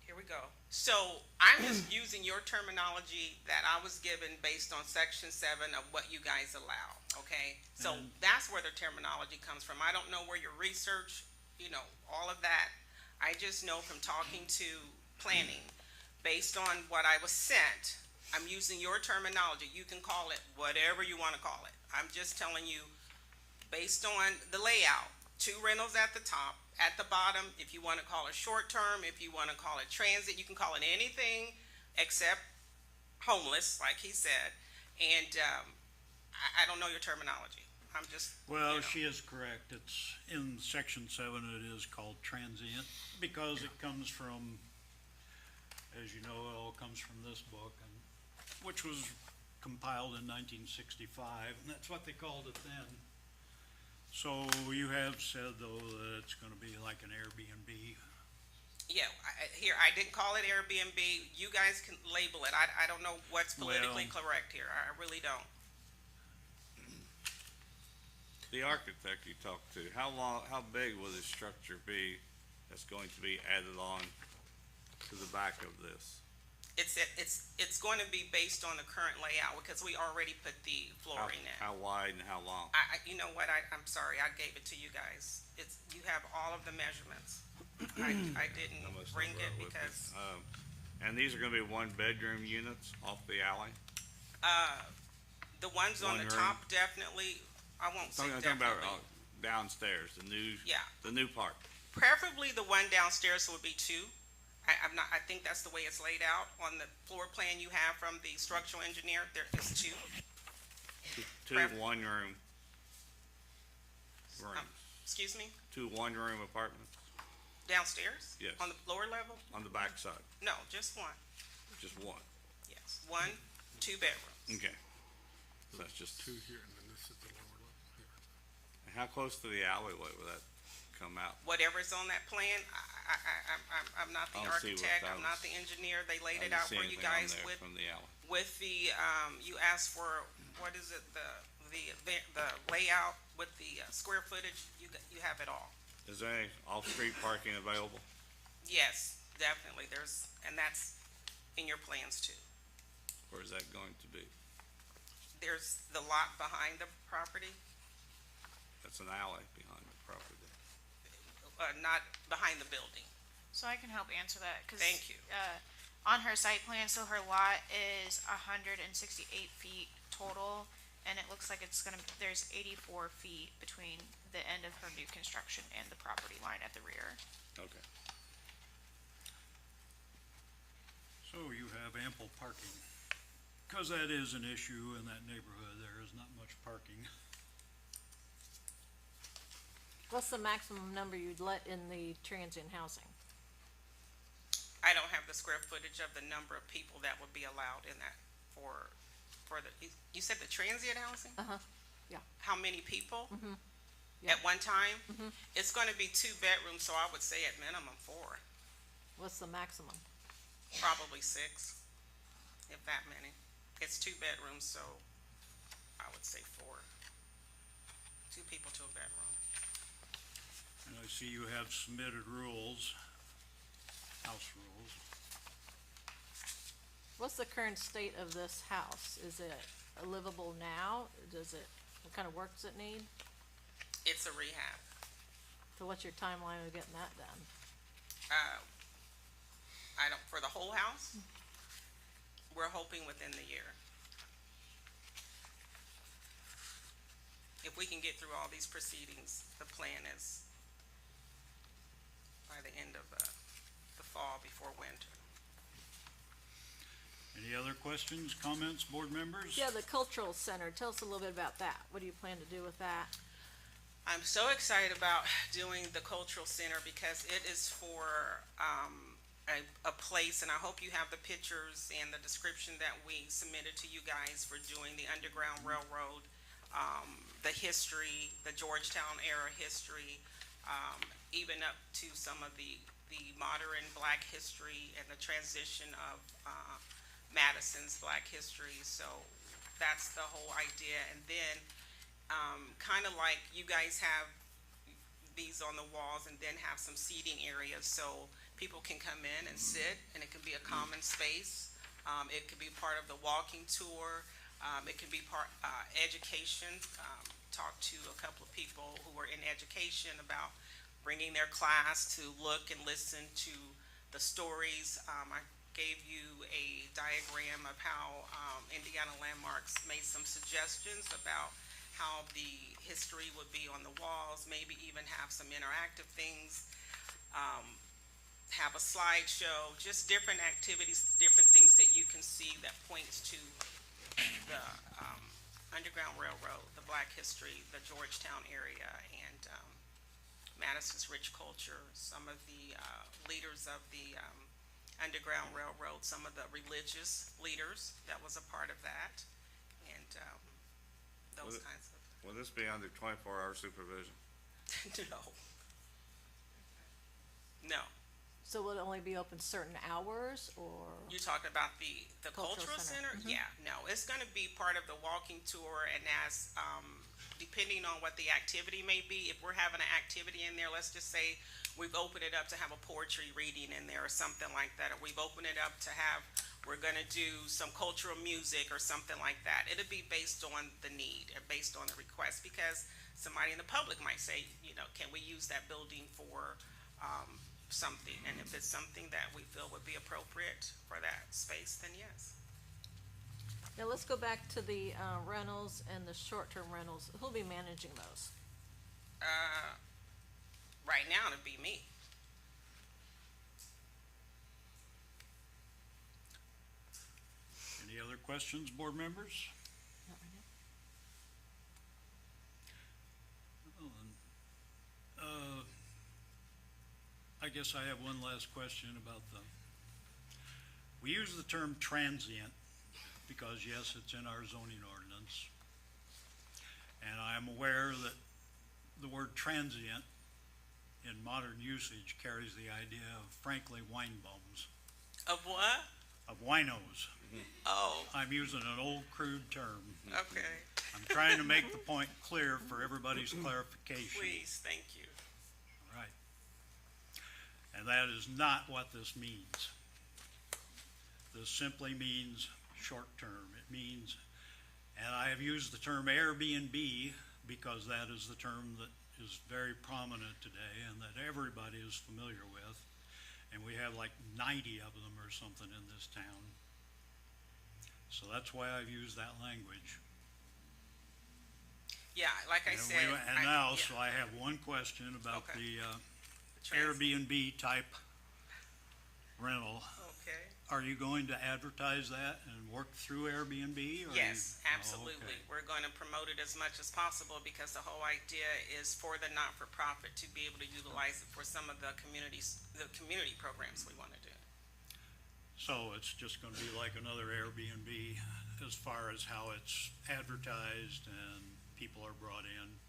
Here we go. So I'm just using your terminology that I was given based on section 7 of what you guys allow, okay? So that's where the terminology comes from. I don't know where your research, all of that. I just know from talking to planning, based on what I was sent, I'm using your terminology. You can call it whatever you want to call it. I'm just telling you, based on the layout, 2 rentals at the top, at the bottom, if you want to call it short term, if you want to call it transit, you can call it anything except homeless, like he said. And I don't know your terminology. I'm just. well, she is correct. It's in section 7, it is called transient, because it comes from, as you know, it all comes from this book, which was compiled in 1965, and that's what they called it then. So you have said, though, that it's gonna be like an Airbnb. Yeah, I didn't call it Airbnb. You guys can label it. I don't know what's politically correct here. I really don't. The architect you talked to, how big will this structure be that's going to be added on to the back of this? It's going to be based on the current layout because we already put the flooring in. How wide and how long? You know what, I'm sorry, I gave it to you guys. You have all of the measurements. I didn't I must bring have it wrote with because, And these are gonna be 1-bedroom units off the alley? the ones on One the room. top definitely, I won't say I'm talking about definitely. downstairs, Yeah. the new part. Preferably the one downstairs would be 2. I think that's the way it's laid out on the floor plan you have from the structural engineer. There is 2. Two Pref- one-room rooms, Excuse me, 2 one-room apartments downstairs? Yes. On the lower level? on the back side, No, just 1. just one. Yes, 1, 2 bedrooms. Okay. So that's just 2 here, and then this is the lower level here. And how close to the alleyway will that come out? Whatever's on that plan, I'm not the I don't see what architect, that I'm not was. the engineer. They laid I it didn't out see for you anything on guys there with from the alley. the, you asked for, what is it, the layout with the square footage, you have it all. Is there any off-street parking available? Yes, definitely, and that's in your plans too. Or is that going to be? There's the lot behind the property, That's an alley behind the property. not behind the building. So I can help answer that, cause. Thank you. On her site plan, so her lot is 168 feet total, and it looks like there's 84 feet between the end of her new construction and the property line at the rear. Okay. So you have ample parking. Because that is an issue in that neighborhood, there is not much parking. What's the maximum number you'd let in the transient housing? I don't have the square footage of the number of people that would be allowed in that for you said the transient housing? Yeah. How many people? Yeah. At one time? It's gonna be 2 bedrooms, so I would say at minimum 4, What's the maximum? probably 6, if that many. It's 2 bedrooms, so I would say 4. 2 people to a bedroom. And I see you have submitted rules, house rules. What's the current state of this house? Is it livable now? What kind of work does it need? It's a rehab. So what's your timeline of getting that done? I don't, for the whole house, we're hoping within the year. If we can get through all these proceedings, the plan is by the end of the fall before winter. Any other questions, comments, board members? Yeah, the cultural center, tell us a little bit about that. What do you plan to do with that? I'm so excited about doing the cultural center because it is for a place, and I hope you have the pictures and the description that we submitted to you guys for doing the Underground Railroad, the history, the Georgetown era history, even up to some of the modern black history and the transition of Madison's black history. So that's the whole idea. And then kind of like you guys have these on the walls and then have some seating areas so people can come in and sit, and it can be a common space. It could be part of the walking tour. It can be part education. Talk to a couple of people who are in education about bringing their class to look and listen to the stories. I gave you a diagram of how Indiana Landmarks made some suggestions about how the history would be on the walls, maybe even have some interactive things, have a slideshow, just different activities, different things that you can see that points to the Underground Railroad, the black history, the Georgetown area, and Madison's rich culture, some of the leaders of the Underground Railroad, some of the religious leaders that was a part of that, and those kinds of. Will this be under 24-hour supervision? No. No. So will it only be open certain hours, or? You're talking about the cultural Cultural center? center. Yeah, no, it's gonna be part of the walking tour, and as, depending on what the activity may be, if we're having an activity in there, let's just say we've opened it up to have a poetry reading in there or something like that, or we've opened it up to have, we're gonna do some cultural music or something like that. It'll be based on the need, or based on the request, because somebody in the public might say, you know, can we use that building for, something, and if it's something that we feel would be appropriate for that space, then yes. Now, let's go back to the rentals and the short-term rentals. Who'll be managing those? Right now, it'd be me. Any other questions, board members? Not right now. Well, then, I guess I have one last question about we use the term transient because yes, it's in our zoning ordinance. And I am aware that the word transient in modern usage carries the idea of frankly wine bums, Of what? of winos. Oh, I'm using an old crude term. okay. I'm trying to make the point clear for everybody's clarification. Please, thank you. Right. And that is not what this means. This simply means short-term. It means, and I have used the term Airbnb because that is the term that is very prominent today and that everybody is familiar with. And we have like 90 of them or something in this town. So that's why I've used that language. Yeah, like I And said. now, yeah, so I have one question about Okay. the trans- Airbnb type rental. Okay. Are you going to advertise that and work through Airbnb? Or Yes, Oh, absolutely. okay. We're going to promote it as much as possible because the whole idea is for the not-for-profit to be able to utilize it for some of the community programs we want to do. So it's just gonna be like another Airbnb as far as how it's advertised and people are brought in?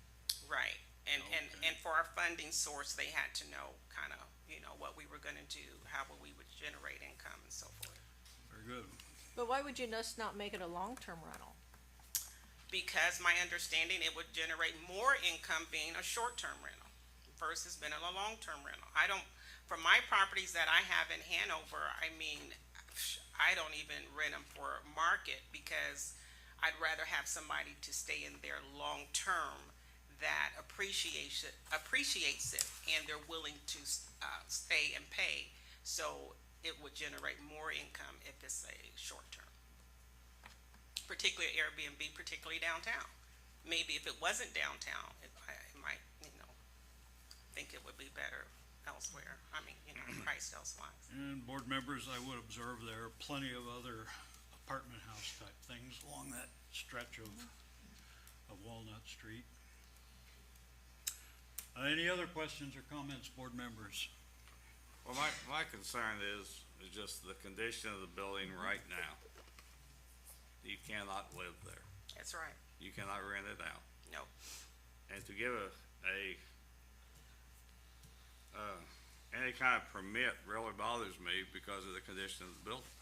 Right. And Okay. for our funding source, they had to know kind of, you know, what we were going to do, how we would generate income and so forth. Very good. But why would you just not make it a long-term rental? Because my understanding, it would generate more income being a short-term rental versus being a long-term rental. I don't, for my properties that I have in Hanover, I mean, I don't even rent them for market because I'd rather have somebody to stay in there long-term that appreciates it, and they're willing to stay and pay. So it would generate more income if it's a short term, particularly Airbnb, particularly downtown. Maybe if it wasn't downtown, it might, think it would be better elsewhere. I mean, priced elsewise. And board members, I would observe there are plenty of other apartment house type things along that stretch of Walnut Street. Any other questions or comments, board members? Well, my concern is just the condition of the building right now. You cannot live there. That's right. You cannot rent it out. No. And to give any kind of permit really bothers me because of the condition of the building.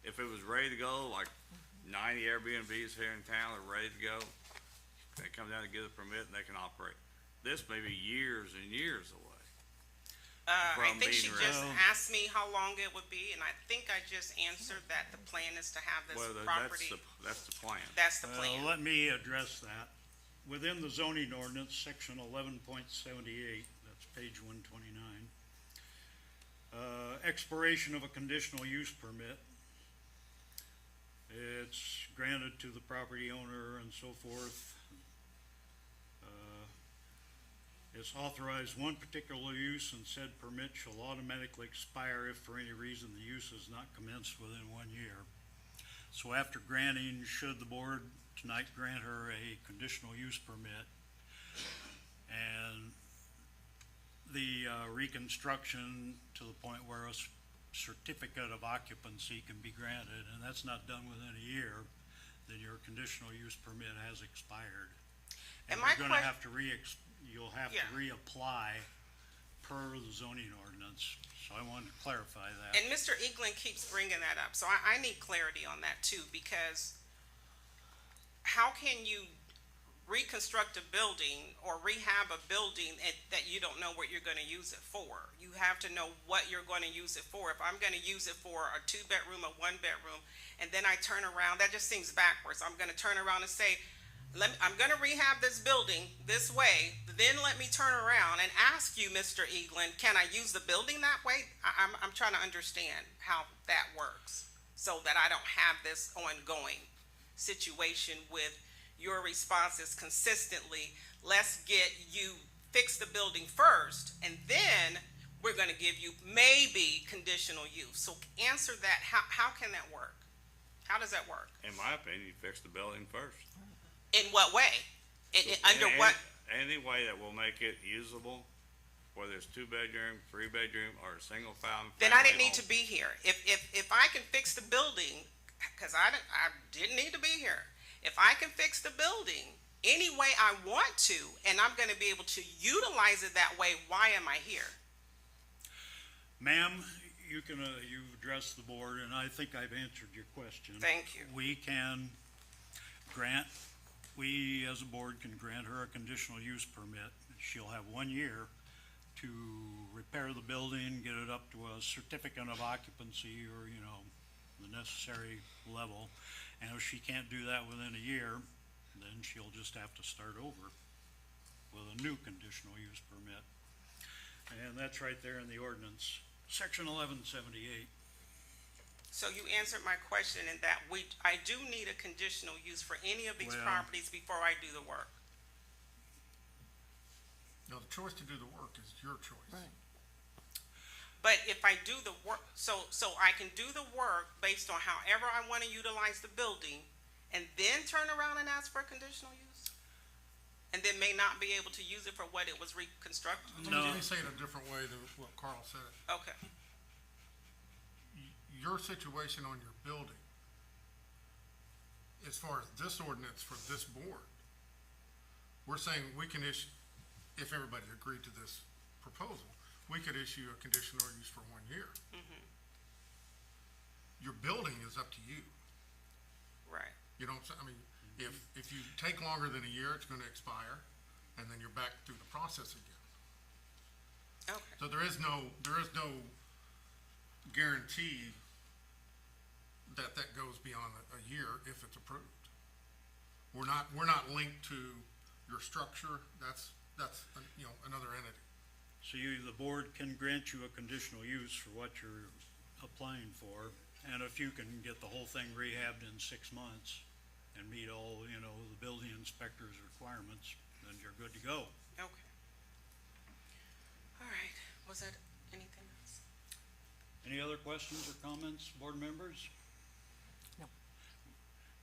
If it was ready to go, like 90 Airbnbs here in town are ready to go, they come down and get a permit and they can operate. This may be years and years away. I From think she being just ready. asked me how long it would be, and I think I just answered that the plan is to have this Well, property. that's the plan. That's the plan. Let me address that. Within the zoning ordinance, section 11.78, that's page 129, expiration of a conditional use permit. It's granted to the property owner and so forth. It's authorized one particular use, and said permit shall automatically expire if for any reason the use is not commenced within 1 year. So after granting, should the board tonight grant her a conditional use permit, and the reconstruction to the point where a certificate of occupancy can be granted, and that's not done within a year, then your conditional use permit has expired. And And my you're gonna que- have to you'll have to Yeah. reapply per the zoning ordinance, so I wanted to clarify that. And Mr. Eaglin keeps bringing that up, so I need clarity on that too, because how can you reconstruct a building or rehab a building that you don't know what you're gonna use it for? You have to know what you're gonna use it for. If I'm gonna use it for a 2-bedroom, a 1-bedroom, and then I turn around, that just seems backwards. I'm gonna turn around and say, I'm gonna rehab this building this way, then let me turn around and ask you, Mr. Eaglin, can I use the building that way? I'm trying to understand how that works, so that I don't have this ongoing situation with your responses consistently. Let's get you fix the building first, and then we're gonna give you maybe conditional use. So answer that, how can that work? How does that work? In my opinion, you fix the building first. In what way? Under what? Any way that will make it usable, whether it's 2-bedroom, 3-bedroom, or a single family. Then I didn't need to be here. If I can fix the building, cause I didn't need to be here. If I can fix the building any way I want to, and I'm gonna be able to utilize it that way, why am I here? Ma'am, you've addressed the board, and I think I've answered your question. Thank you. We as a board can grant her a conditional use permit. She'll have 1 year to repair the building, get it up to a certificate of occupancy or, the necessary level. And if she can't do that within a year, then she'll just have to start over with a new conditional use permit. And that's right there in the ordinance, section 1178. So you answered my question in that I do need a conditional use for any of these Well- properties before I do the work. Now, the choice to do the work is your choice. Right. But if I do the work, so I can do the work based on however I want to utilize the building, and then turn around and ask for a conditional use? And then may not be able to use it for what it was reconstructed? Let me say it a different way than what Carl said. Okay, Your situation on your building, as far as this ordinance for this board, we're saying we can issue, if everybody agreed to this proposal, we could issue a conditional use for 1 year. Your building is up to you. right. You know what I'm saying? I mean, if you take longer than a year, it's gonna expire, and then you're back through the process again. Okay, So there is no guarantee that goes beyond a year if it's approved. We're not linked to your structure, that's, you know, another entity. So the board can grant you a conditional use for what you're applying for, and if you can get the whole thing rehabbed in 6 months and meet all, you know, the building inspector's requirements, then you're good to go. Okay. All right, was that anything else? Any other questions or comments, board members? No.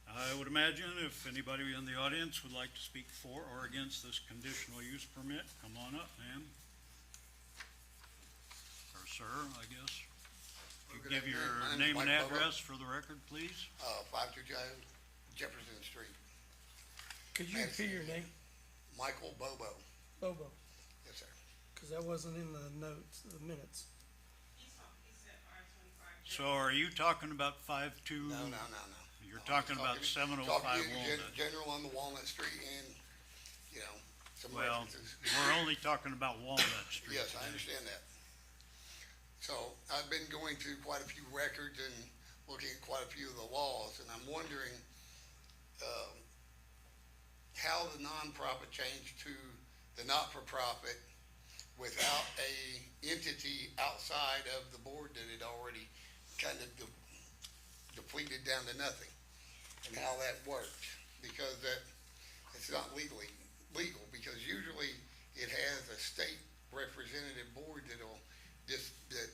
I would imagine if anybody in the audience would like to speak for or against this conditional use permit, come on up, ma'am. Or sir, I guess. You Good give afternoon. your My name's name and Mike Bobo. address for the record, please. 520 Jefferson Street. Could you repeat your name? Michael Bobo. Bobo, Yes, sir. cause that wasn't in the notes, the minutes. He said R-25. So are you talking about 52? No. You're No, I'm talking just about talking 705 in Walnut. general on the Walnut Street and, you know, some Well, references. we're only talking about Walnut Street. Yes, I today. understand that. So I've been going through quite a few records and looking at quite a few of the laws, and I'm wondering, how the nonprofit changed to the not-for-profit without a entity outside of the board that had already kind of depleted down to nothing, and how that worked, because it's not legal, because usually it has a state representative board that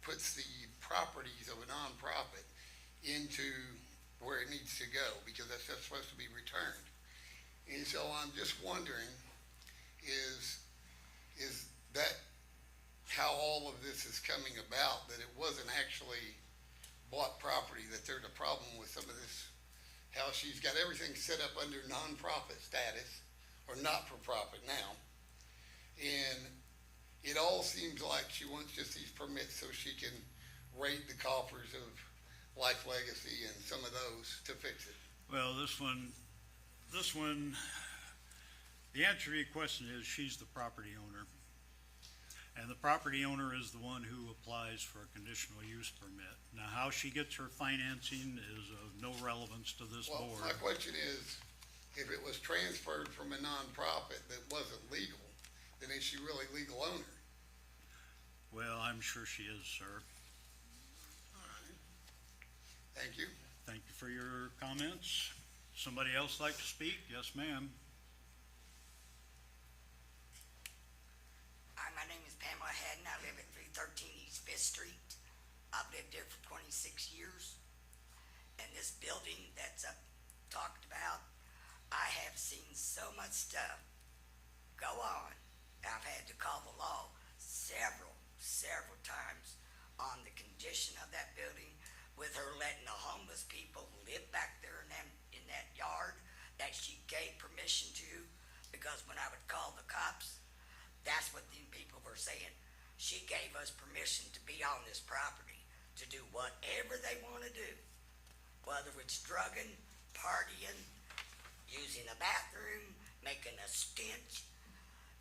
puts the properties of a nonprofit into where it needs to go, because that's supposed to be returned. And so I'm just wondering, is that how all of this is coming about, that it wasn't actually bought property, that there's a problem with some of this, how she's got everything set up under nonprofit status, or not-for-profit now, and it all seems like she wants just these permits so she can raid the coffers of Life Legacy and some of those to fix it. Well, this one, the answer to your question is she's the property owner. And the property owner is the one who applies for a conditional use permit. Now, how she gets her financing is of no relevance to this Well, board. my question is, if it was transferred from a nonprofit that wasn't legal, then is she really legal owner? Well, I'm sure she is, sir. Thank you. Thank you for your comments. Somebody else like to speak? Yes, ma'am. Hi, my name is Pamela Haddon. I live at 313 East Fifth Street. I've lived there for 26 years. And this building that's up talked about, I have seen so much stuff go on. I've had to call the law several times on the condition of that building, with her letting the homeless people live back there in that yard that she gave permission to, because when I would call the cops, that's what the people were saying. She gave us permission to be on this property, to do whatever they want to do, whether it's drugging, partying, using a bathroom, making a stench.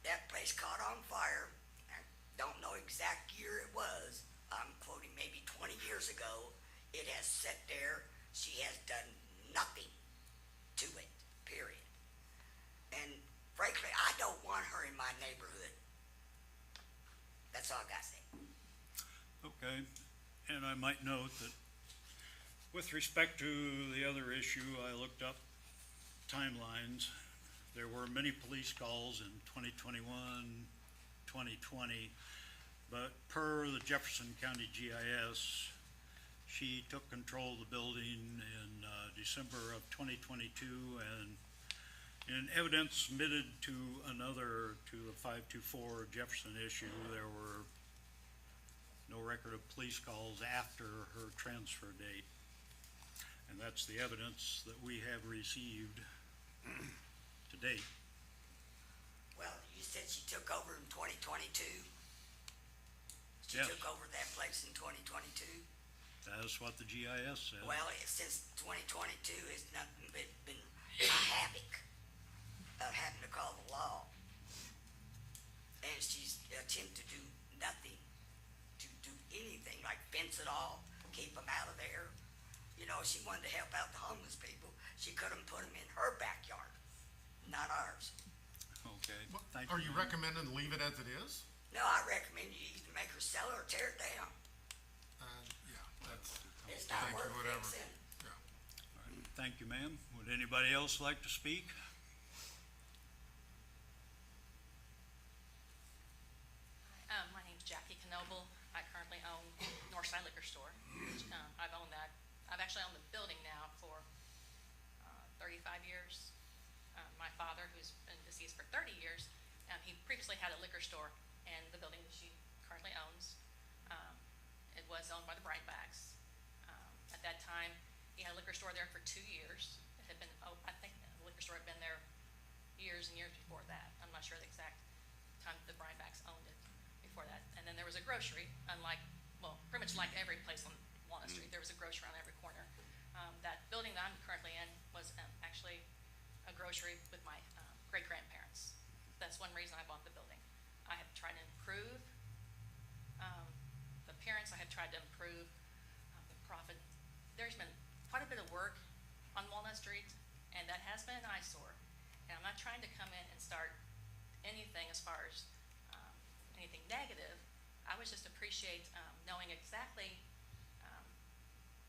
That place caught on fire. I don't know exact year it was. I'm quoting maybe 20 years ago. It has sat there. She has done nothing to it, period. And frankly, I don't want her in my neighborhood. That's all I got to say. Okay, and I might note that with respect to the other issue, I looked up timelines. There were many police calls in 2021, 2020, but per the Jefferson County GIS, she took control of the building in December of 2022, and in evidence submitted to the 524 Jefferson issue, there were no record of police calls after her transfer date. And that's the evidence that we have received to date. Well, you said she took over in 2022? She Yes. took over that place in 2022? That's what the GIS said. Well, since 2022, it's nothing but been a havoc of having to call the law. And she's attempted to do nothing, to do anything, like fence it all, keep them out of there. You know, she wanted to help out the homeless people. She couldn't put them in her backyard, not ours. Are you recommending leave it as it is? No, I recommend you either make her sell it or tear it down. Yeah, that's, It's not Thank you, worth whatever. fixing. Thank you, ma'am. Would anybody else like to speak? My name's Jackie Knoble. I currently own Northside Liquor Store. I've owned that, I've actually owned the building now for 35 years. My father, who's been deceased for 30 years, he previously had a liquor store in the building that she currently owns. It was owned by the Brightbacks. At that time, he had a liquor store there for 2 years. It had been, I think the liquor store had been there years and years before that. I'm not sure the exact time the Brightbacks owned it before that. And then there was a grocery, unlike, well, pretty much like every place on Walnut Street, there was a grocery on every corner. That building that I'm currently in was actually a grocery with my great-grandparents. That's one reason I bought the building. I have tried to improve the appearance. I have tried to improve the profit. There's been quite a bit of work on Walnut Street, and that has been an eyesore. And I'm not trying to come in and start anything as far as anything negative. I would just appreciate knowing exactly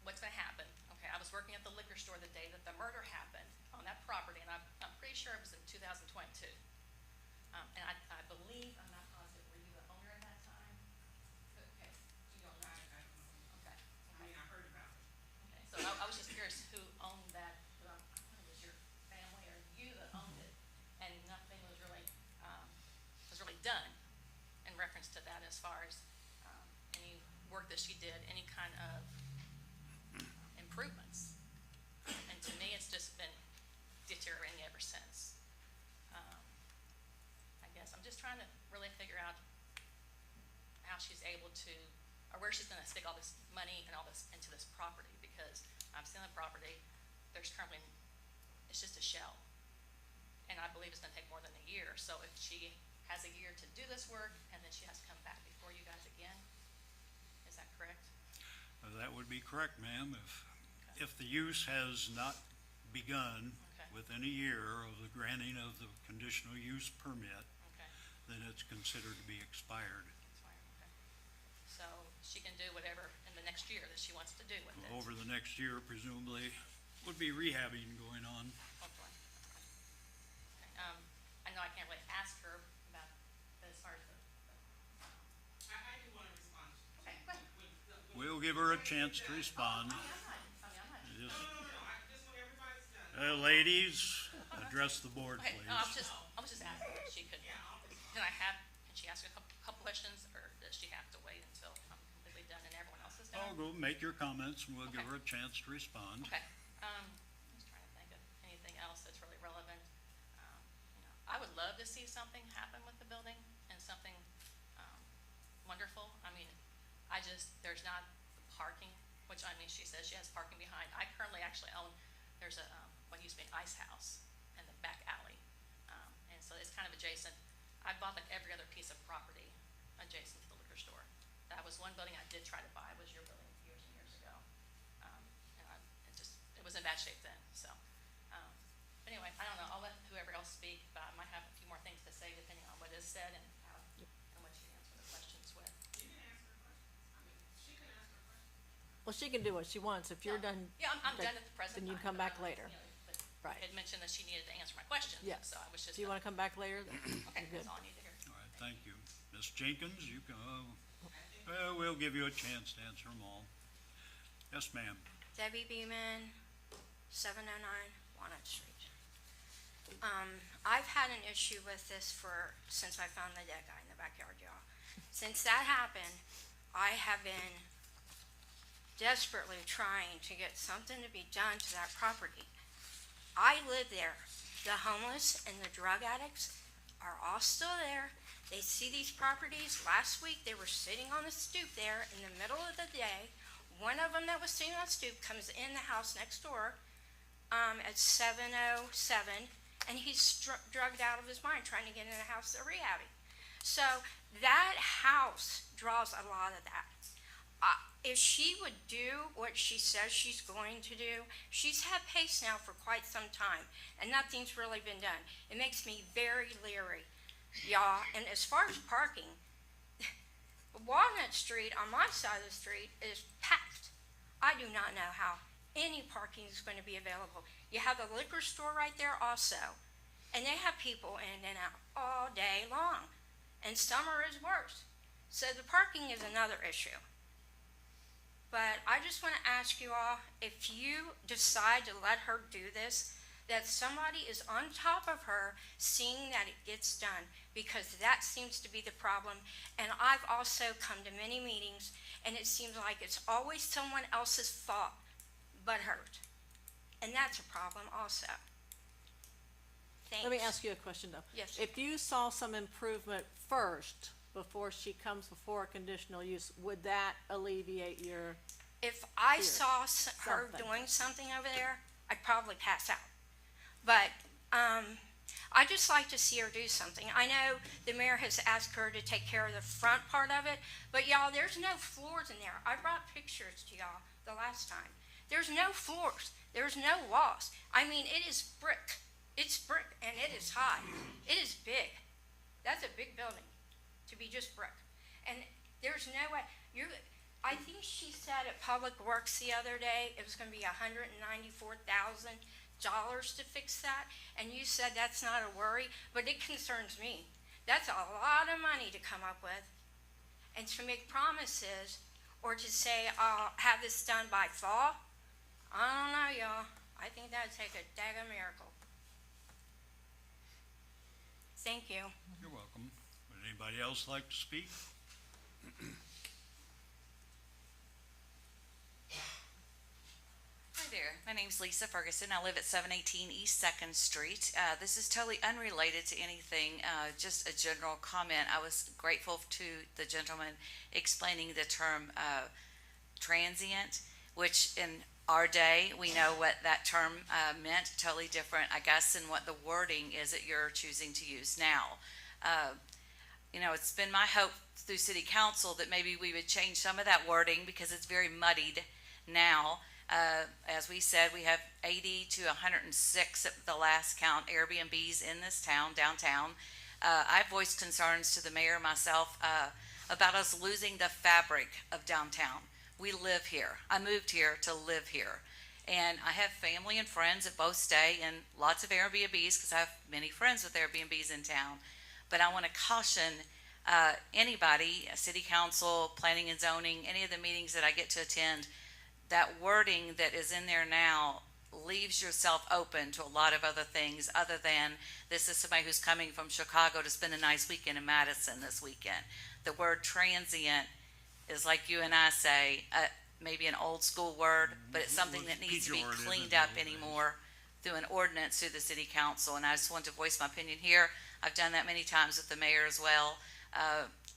what's going to happen. Okay, I was working at the liquor store the day that the murder happened on that property, and I'm pretty sure it was in 2022. And I believe, I'm not positive, were you the owner at that time? Okay, you don't know? Okay. I mean, I heard about it. Okay, so I was just curious who owned that, I thought it was your family or you that owned it, and nothing was really done in reference to that as far as any work that she did, any kind of improvements. And to me, it's just been deteriorating ever since. I guess I'm just trying to really figure out how she's able to, or where she's gonna stick all this money and all this into this property, because I'm seeing the property, there's currently, it's just a shell. And I believe it's gonna take more than a year, so if she has a year to do this work, and then she has to come back before you guys again, is that correct? That would be correct, ma'am. If the use has not begun Okay. within a year of the granting of the conditional use permit, Okay, then it's considered to be expired. that's fine, okay. So she can do whatever in the next year that she wants to do with it? Over the next year, presumably, would be rehabbing going on. Hopefully. Okay, I know I can't really ask her about, but as far as the, I do wanna respond. okay, go ahead. We'll give her a chance to respond. I'm not. Just, I just want everybody's done. ladies, address the board, Okay, please. no, I was just asking if she could, can she ask a couple questions, or does she have to wait until I'm completely done and everyone else is Oh, done? go make your comments and we'll give Okay. her a chance to respond. Okay, I'm just trying to think of anything else that's really relevant. I would love to see something happen with the building and something, wonderful. I mean, there's not the parking, which, I mean, she says she has parking behind. I currently actually own, there's a, what used to be an ice house in the back alley. And so it's kind of adjacent. I bought like every other piece of property adjacent to the liquor store. That was one building I did try to buy, was your building years and years ago. It was in bad shape then, so. But anyway, I don't know, I'll let whoever else speak, but I might have a few more things to say depending on what is said and what she answers the questions with. You can ask her questions. I mean, she can ask her questions. Well, she can do what she wants. If you're done, Yeah, I'm Okay, done at the present time. then you come but, back later. But Right. you had mentioned that she needed to answer my questions. Yes. So I was just. do you wanna come back later? Okay, You're good. that's all I need to hear. All right, thank you. Ms. Jenkins, you can, we'll give you a chance to answer them all. Yes, ma'am. Debbie Beeman, 709 Walnut Street. I've had an issue with this since I found the dead guy in the backyard, y'all. Since that happened, I have been desperately trying to get something to be done to that property. I live there. The homeless and the drug addicts are all still there. They see these properties. Last week, they were sitting on the stoop there in the middle of the day. One of them that was sitting on the stoop comes in the house next door at 7:07, and he's drugged out of his mind trying to get in the house they're rehabbing. So that house draws a lot of that. If she would do what she says she's going to do, she's had PACE now for quite some time, and nothing's really been done. It makes me very leery. y'all, and as far as parking, Walnut Street on my side of the street is packed. I do not know how any parking is going to be available. You have the liquor store right there also, and they have people in and out all day long, and summer is worse. So the parking is another issue. But I just want to ask you all, if you decide to let her do this, that somebody is on top of her seeing that it gets done, because that seems to be the problem. And I've also come to many meetings, and it seems like it's always someone else's fault but hers. And that's a problem also. Thanks. Let me ask you a question though. Yes. If you saw some improvement first before she comes before a conditional use, would that alleviate your, If I Here, saw her something. doing something over there, I'd probably pass out. But I just like to see her do something. I know the mayor has asked her to take care of the front part of it, but y'all, there's no floors in there. I brought pictures to y'all the last time. There's no floors. There's no walls. I mean, it is brick. It's brick, and it is high. It is big. That's a big building to be just brick. And there's no way. I think she said at Public Works the other day it was going to be $194,000 to fix that, and you said that's not a worry, but it concerns me. That's a lot of money to come up with, and to make promises or to say I'll have this done by fall. I don't know, y'all. I think that'd take a daggone miracle. Thank you. You're welcome. Would anybody else like to speak? Hi there, my name's Lisa Ferguson. I live at 718 East 2nd Street. This is totally unrelated to anything, just a general comment. I was grateful to the gentleman explaining the term transient, which in our day, we know what that term meant, totally different, I guess, than what the wording is that you're choosing to use now. You know, it's been my hope through City Council that maybe we would change some of that wording because it's very muddied now. As we said, we have 80 to 106 at the last count Airbnbs in this town, downtown. I've voiced concerns to the mayor myself about us losing the fabric of downtown. We live here. I moved here to live here. And I have family and friends that both stay in lots of Airbnbs because I have many friends with Airbnbs in town. But I want to caution anybody, City Council, Planning and Zoning, any of the meetings that I get to attend, that wording that is in there now leaves yourself open to a lot of other things other than this is somebody who's coming from Chicago to spend a nice weekend in Madison this weekend. The word transient is, like you and I say, maybe an old school word, but it's something that needs to be cleaned up anymore through an ordinance through the City Council. And I just want to voice my opinion here. I've done that many times with the mayor as well.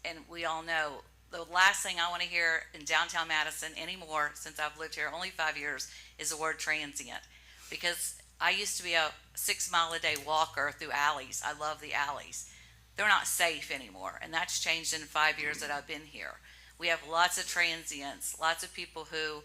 And we all know the last thing I want to hear in downtown Madison anymore, since I've lived here only 5 years, is the word transient. Because I used to be a 6 mile a day walker through alleys. I love the alleys. They're not safe anymore, and that's changed in 5 years that I've been here. We have lots of transients, lots of people who,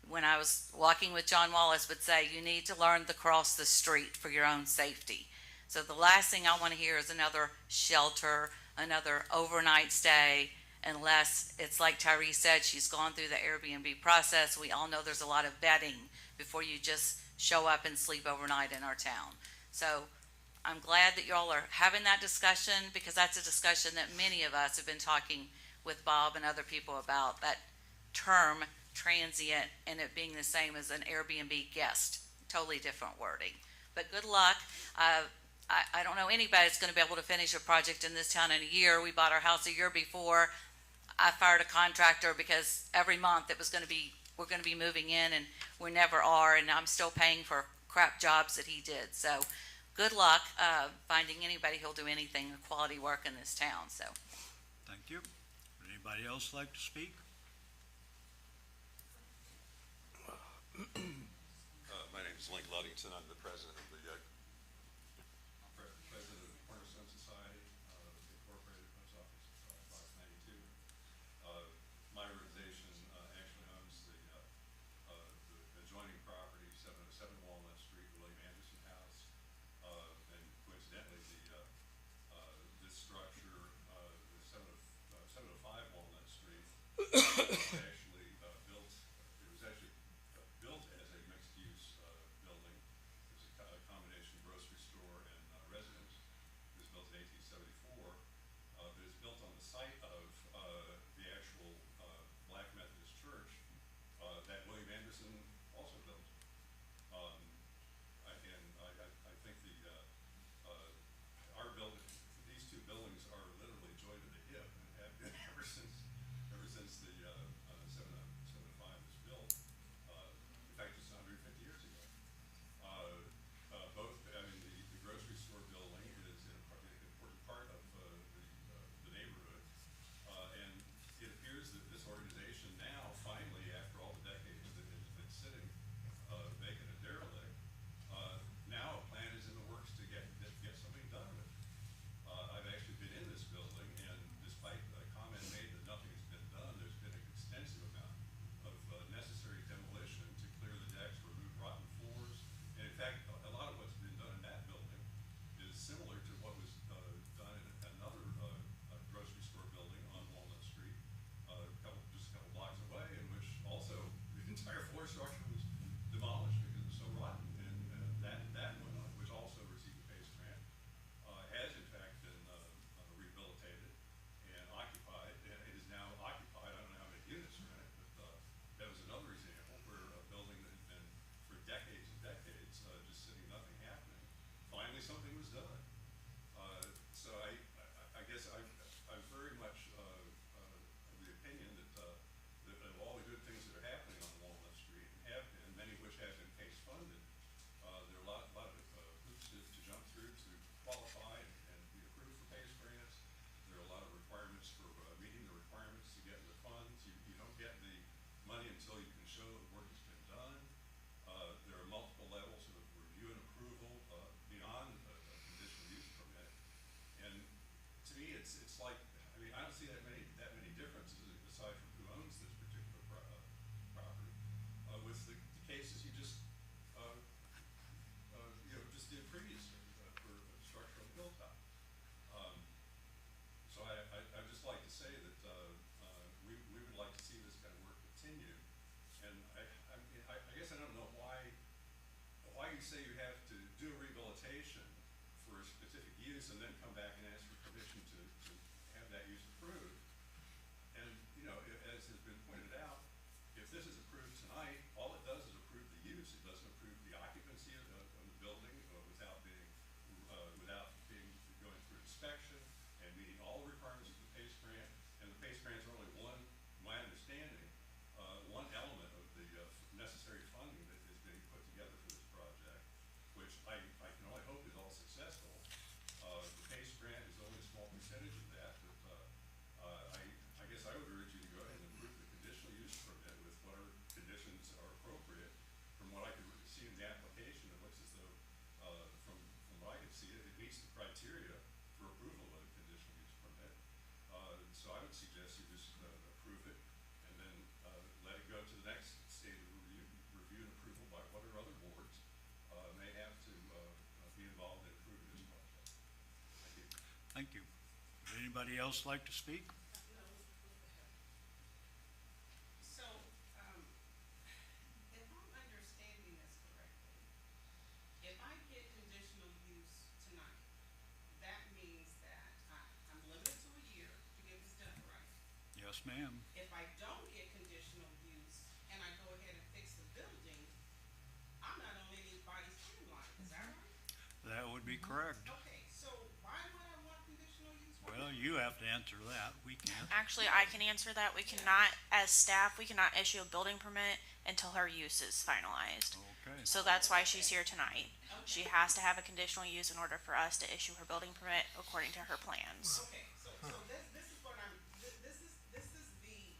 when I was walking with John Wallace, would say, you need to learn to cross the street for your own safety. So the last thing I want to hear is another shelter, another overnight stay, unless it's like Tyree said, she's gone through the Airbnb process. We all know there's a lot of vetting before you just show up and sleep overnight in our town. So I'm glad that y'all are having that discussion, because that's a discussion that many of us have been talking with Bob and other people about, that term transient and it being the same as an Airbnb guest. Totally different wording. But good luck. I don't know anybody that's going to be able to finish a project in this town in a year. We bought our house a year before. I fired a contractor because every month it was going to be, we're going to be moving in, and we never are, and I'm still paying for crap jobs that he did. So good luck finding anybody who'll do anything quality work in this town. So Thank you. Would anybody else like to speak? My name is Link Ludington. I'm the president of the president of the Cornerstone Society, Incorporated Post Office Class 92. My organization actually owns the adjoining property, 707 Walnut Street, William Anderson House, and coincidentally, this structure 705 Walnut Street, was actually built, it was actually built as a mixed-use building. It was a combination grocery store and residence. It was built in 1874, but it's built on the site of the actual Black Methodist Church that William Anderson also built. I think our building, these two buildings are literally joined at the hip and have been ever since the 705 was built. In fact, it's 150 years ago. The grocery store building is an important part of the neighborhood. And it appears that this organization now, finally, after all the decades that it has been sitting vacant and derelict, now a plan is in the works to get something done with it. I've actually been in this building, and despite the comment made that nothing has been done, there's been an extensive amount of necessary demolition to clear the decks, remove rotten floors. And in fact, a lot of what's been done in that building is similar to what was done in another grocery store building on Walnut Street, just a couple blocks away, in which also the entire floor structure was demolished because it was so rotten. And that one, which also received a PACE grant, has in fact been rehabilitated and occupied. And it is now occupied. I don't know how many units are in it, but that was another example where a building that had been for decades and decades just sitting, nothing happening. Finally, something was done. So I guess I'm very much of the opinion that of all the good things that are happening on Walnut Street, and have been, many of which have been PACE funded, there are a lot of hoops to jump through to qualify and be approved for PACE grants. There are a lot of requirements for meeting the requirements to get the funds. You don't get the money until you can show the work has been done. There are multiple levels of review and approval beyond a conditional use permit. And to me, it's like, I don't see that many differences aside from who owns this particular property. With the cases you just just did previously for structure on the hilltop. So I'd just like to say that we would like to see this kind of work continue. And I guess I don't know why you say you have to do a rehabilitation for a specific use and then come back and ask for permission to have that use approved. And, as has been pointed out, if this is approved tonight, all it does is approve the use. It doesn't approve the occupancy of the building without going through inspection and meeting all the requirements of the PACE grant. And the PACE grant is only my understanding, one element of the necessary funding that is being put together for this project, which I can only hope is all successful. The PACE grant is only a small percentage of that, but I guess I would urge you to go ahead and approve the conditional use permit with whatever conditions are appropriate. From what I could see in the application, it looks as though, from what I can see, it meets the criteria for approval of a conditional use permit. So I would suggest you just approve it and then let it go to the next stage of review and approval by whatever other boards may have to be involved in approving this project. Thank you. Thank you. Would anybody else like to speak? So, if I'm understanding this correctly, if I get conditional use tonight, that means that I'm limited to a year to get this done, right? Yes, ma'am. If I don't get conditional use and I go ahead and fix the building, I'm not on anybody's timeline, is that right? That would be correct. Okay, so why would I want conditional use? Well, you have to answer that. We can't. Actually, I can answer that. We cannot, as staff, we cannot issue a building permit until her use is finalized. Okay. So that's why she's here tonight. She has to have a conditional use in order for us to issue her building permit according to her plans. Okay, so this is what this is the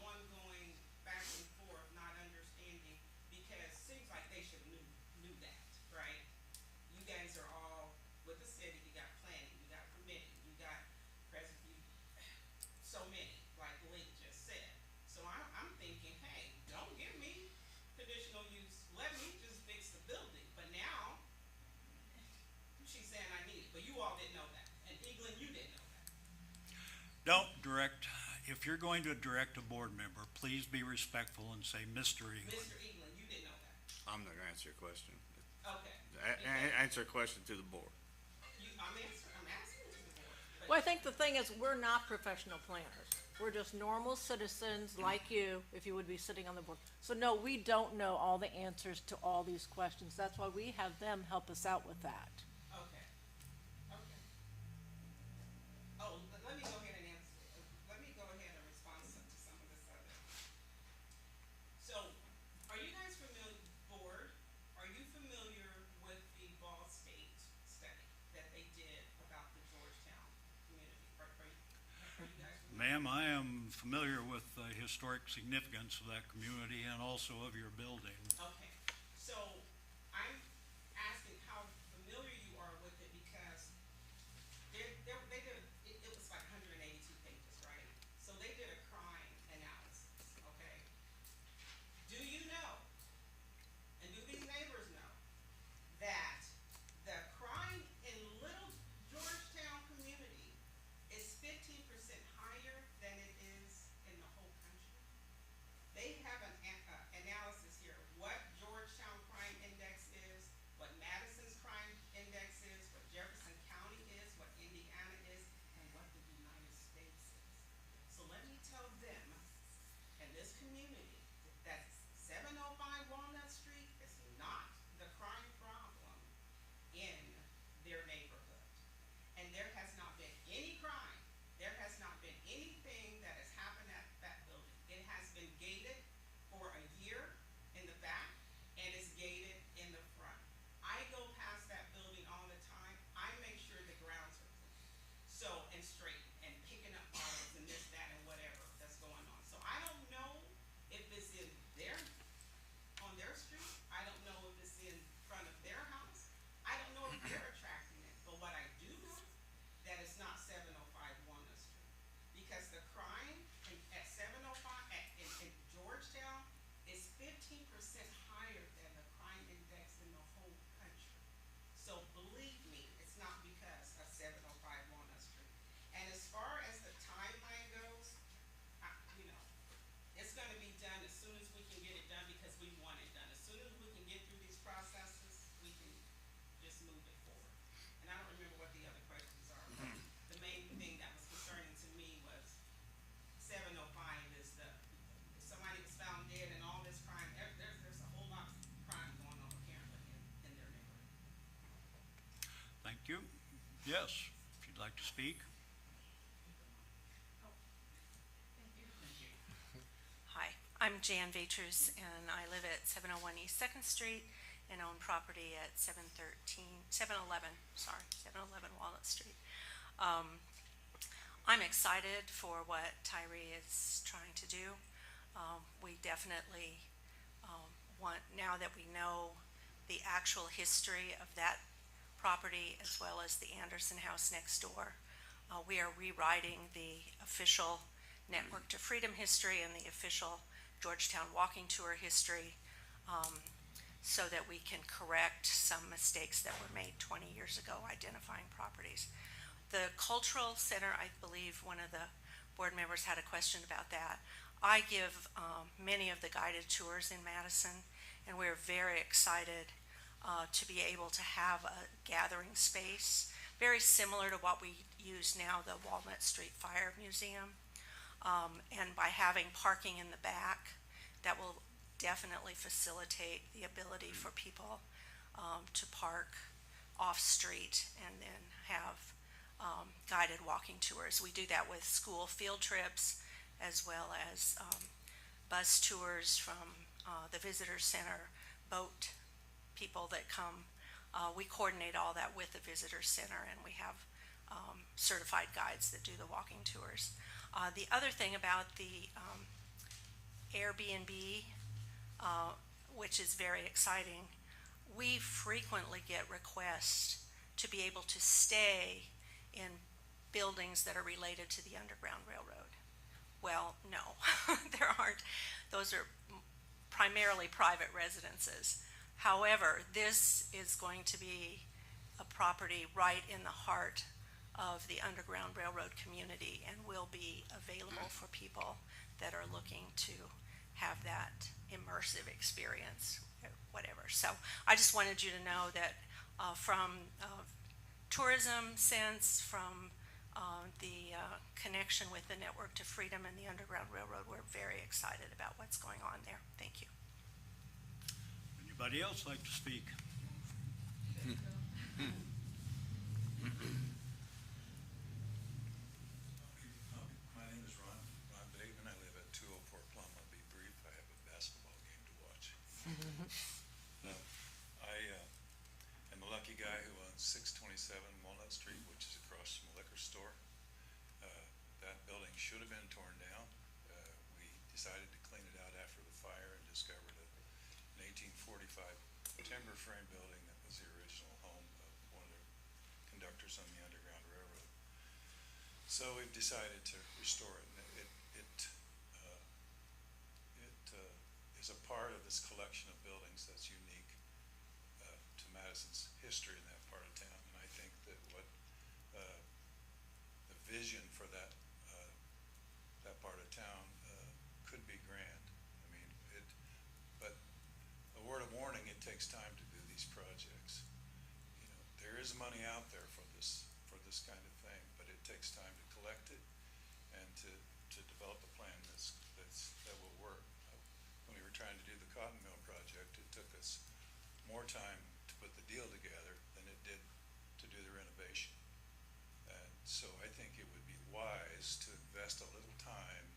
ongoing back and forth, not understanding, because seems like they should knew that, right? You guys are all with the city, you got planning, you got permitting, you got so many, like Link just said. So I'm thinking, hey, don't give me conditional use, let me just fix the building. But now, she's saying I need it, but you all didn't know that, and Eaglin, you didn't know that. Don't direct, if you're going to direct a board member, please be respectful and say Mr. Eaglin. Mr. Eaglin, you didn't know that. I'm not gonna answer your question. Okay. Answer a question to the board. I'm asking it to the board. But Well, I think the thing is, we're not professional planners. We're just normal citizens like you, if you would be sitting on the board. So no, we don't know all the answers to all these questions. That's why we have them help us out with that. Okay. Okay. Oh, let me go ahead and answer, let me go ahead and respond to some of this other. So, are you guys familiar, board, are you familiar with the Ball State study that they did about the Georgetown community? Are you guys familiar? Ma'am, I am familiar with the historic significance of that community and also of your building. Okay, so I'm asking how familiar you are with it because they did, it was like 182 pages, right? So they did a crime analysis, okay? Do you know, and do these neighbors know, that the crime in Little Georgetown community is 15% higher than it is in the whole country? They have an analysis here, what Georgetown crime index is, what Madison's crime index is, what Jefferson County is, what Indiana is, and what the United States is. So let me tell them, and this community, that 705 Walnut Street is not the crime problem in their neighborhood. And there has not been any crime, there has not been anything that has happened at that building. It has been gated for a year in the back, and it's gated in the front. I go past that building all the time, I make sure the grounds are clean. So, and straight, and picking up bottles and this, that, and whatever that's going on. So I don't know if it's in their, on their street, I don't know if it's in front of their house, I don't know if they're attracting it, but what I do know, that it's not 705 Walnut Street. Because the crime at 705, in Georgetown, is 15% higher than the crime index in the whole country. So believe me, it's not because of 705 Walnut Street. And as far as the timeline goes, you know, it's gonna be done as soon as we can get it done because we want it done. As soon as we can get through these processes, we can just move it forward. And I don't remember what the other questions are. But the main thing that was concerning to me was 705 is if somebody was found dead and all this crime, there's a whole lot of crime going on apparently in their neighborhood. Thank you. Yes, if you'd like to speak. Hi, I'm Jan Vatrus, and I live at 701 East Second Street and own property at 711 Walnut Street. I'm excited for what Tyree is trying to do. We definitely want, now that we know the actual history of that property as well as the Anderson house next door, we are rewriting the official Network to Freedom history and the official Georgetown walking tour history, so that we can correct some mistakes that were made 20 years ago identifying properties. The Cultural Center, I believe one of the board members had a question about that. I give many of the guided tours in Madison, and we're very excited to be able to have a gathering space, very similar to what we use now, the Walnut Street Fire Museum. And by having parking in the back, that will definitely facilitate the ability for people to park off-street and then have guided walking tours. We do that with school field trips as well as bus tours from the visitor center, boat people that come. We coordinate all that with the visitor center, and we have certified guides that do the walking tours. The other thing about the Airbnb, which is very exciting, we frequently get requests to be able to stay in buildings that are related to the Underground Railroad. Well, no, there aren't. Those are primarily private residences. However, this is going to be a property right in the heart of the Underground Railroad community and will be available for people that are looking to have that immersive experience, whatever. So I just wanted you to know that from tourism sense, from the connection with the Network to Freedom and the Underground Railroad, we're very excited about what's going on there. Thank you. Anybody else like to speak? My name is Ron Bateman. I live at 204 Plum. I'll be brief. I have a basketball game to watch. I am a lucky guy who owns 627 Walnut Street, which is across from a liquor store. That building should have been torn down. We decided to clean it out after the fire and discovered an 1845 timber frame building that was the original home of one of the conductors on the Underground Railroad. So we've decided to restore it. It is a part of this collection of buildings that's unique to Madison's history in that part of town. And I think that what the vision for that part of town could be grand. I mean, but a word of warning: it takes time to do these projects. You know, there is money out there for this kind of thing, but it takes time to collect it and to develop a plan that will work. When we were trying to do the cotton mill project, it took us more time to put the deal together than it did to do the renovation. And so I think it would be wise to invest a little time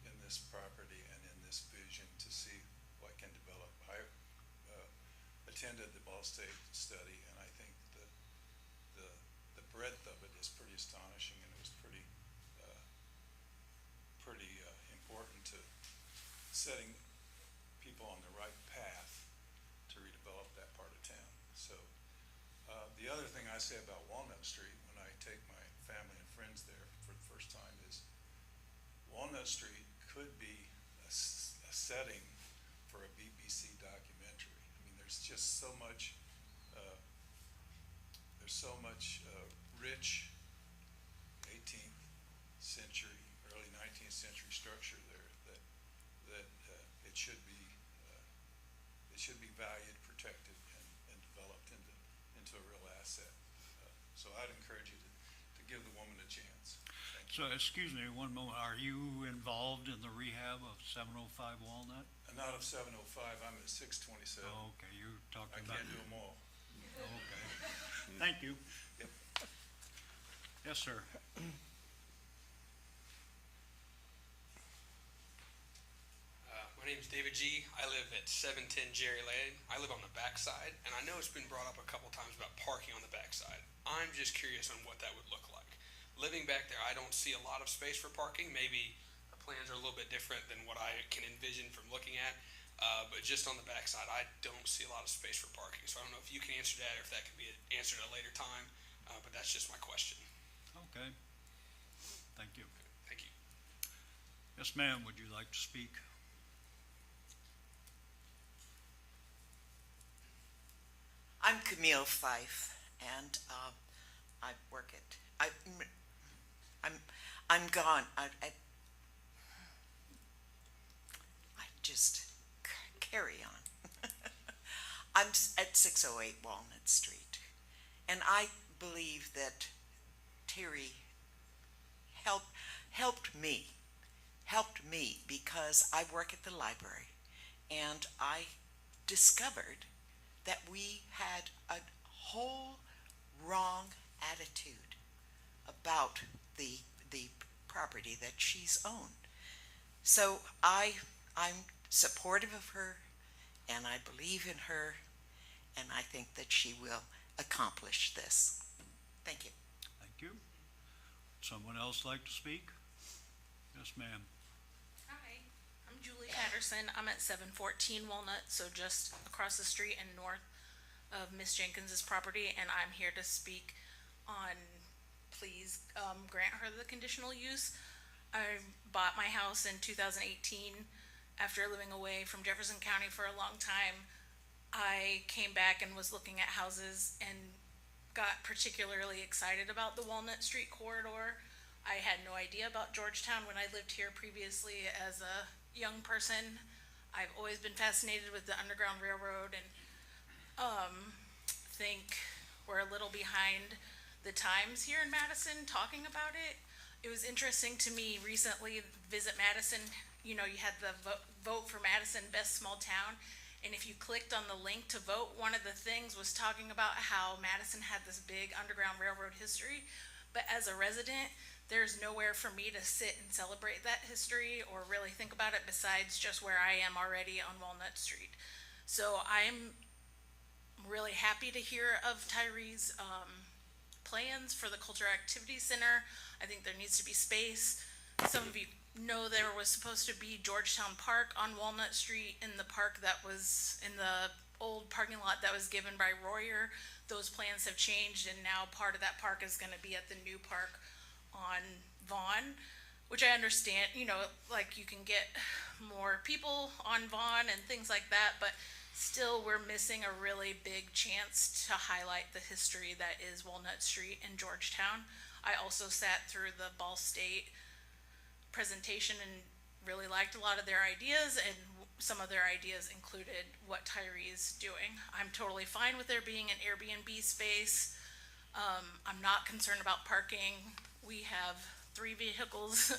in this property and in this vision to see what can develop. I attended the Ball State study, and I think that the breadth of it is pretty astonishing, and it was pretty important to setting people on the right path to redevelop that part of town. So the other thing I say about Walnut Street when I take my family and friends there for the first time is Walnut Street could be a setting for a BBC documentary. I mean, there's just so much rich 18th century, early 19th century structure there that it should be valued, protected, and developed into a real asset. So I'd encourage you to give the woman a chance. Thank you. So, excuse me, one moment. Are you involved in the rehab of 705 Walnut? Not of 705, I'm at 627. Oh, okay, you're talking I about. can't do them all. Okay. Thank you. Yep. Yes, sir. My name's David G. I live at 710 Jerry Lane. I live on the backside, and I know it's been brought up a couple times about parking on the backside. I'm just curious on what that would look like. Living back there, I don't see a lot of space for parking. Maybe the plans are a little bit different than what I can envision from looking at. But just on the backside, I don't see a lot of space for parking. So I don't know if you can answer that or if that can be answered at a later time. But that's just my question. Okay. Thank you. Thank you. Yes, ma'am, would you like to speak? I'm Camille Fife, and I work at. I'm gone. I just carry on. I'm at 608 Walnut Street, and I believe that Terry helped me because I work at the library, and I discovered that we had a whole wrong attitude about the property that she's owned. So I'm supportive of her, and I believe in her, and I think that she will accomplish this. Thank you. Thank you. Someone else like to speak? Yes, ma'am. Hi, I'm Julie Patterson. I'm at 714 Walnut, so just across the street and north of Miss Jenkins's property, and I'm here to speak on, please grant her the conditional use. I bought my house in 2018 after living away from Jefferson County for a long time. I came back and was looking at houses and got particularly excited about the Walnut Street corridor. I had no idea about Georgetown when I lived here previously as a young person. I've always been fascinated with the Underground Railroad and think we're a little behind the times here in Madison talking about it. It was interesting to me recently visit Madison. You know, you had the vote for Madison best small town, and if you clicked on the link to vote, one of the things was talking about how Madison had this big Underground Railroad history. But as a resident, there's nowhere for me to sit and celebrate that history or really think about it besides just where I am already on Walnut Street. So I'm really happy to hear of Tyree's plans for the Culture Activity Center. I think there needs to be space. Some of you know there was supposed to be Georgetown Park on Walnut Street in the park that was in the old parking lot that was given by Royer. Those plans have changed, and now part of that park is going to be at the new park on Vaughn, which I understand, you know, like you can get more people on Vaughn and things like that, but still we're missing a really big chance to highlight the history that is Walnut Street in Georgetown. I also sat through the Ball State presentation and really liked a lot of their ideas, and some of their ideas included what Tyree's doing. I'm totally fine with there being an Airbnb space. I'm not concerned about parking. We have 3 vehicles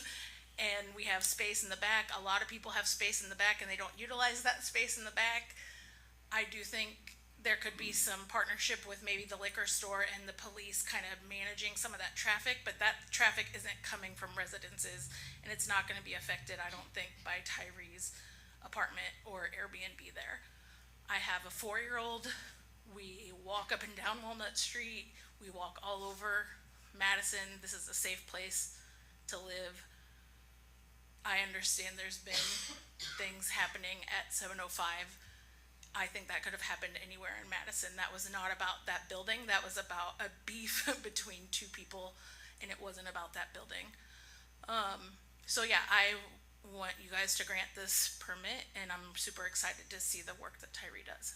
and we have space in the back. A lot of people have space in the back and they don't utilize that space in the back. I do think there could be some partnership with maybe the liquor store and the police kind of managing some of that traffic, but that traffic isn't coming from residences and it's not going to be affected, I don't think, by Tyree's apartment or Airbnb there. I have a 4-year-old. We walk up and down Walnut Street. We walk all over Madison. This is a safe place to live. I understand there's been things happening at 705. I think that could have happened anywhere in Madison. That was not about that building. That was about a beef between 2 people, and it wasn't about that building. So yeah, I want you guys to grant this permit, and I'm super excited to see the work that Tyree does.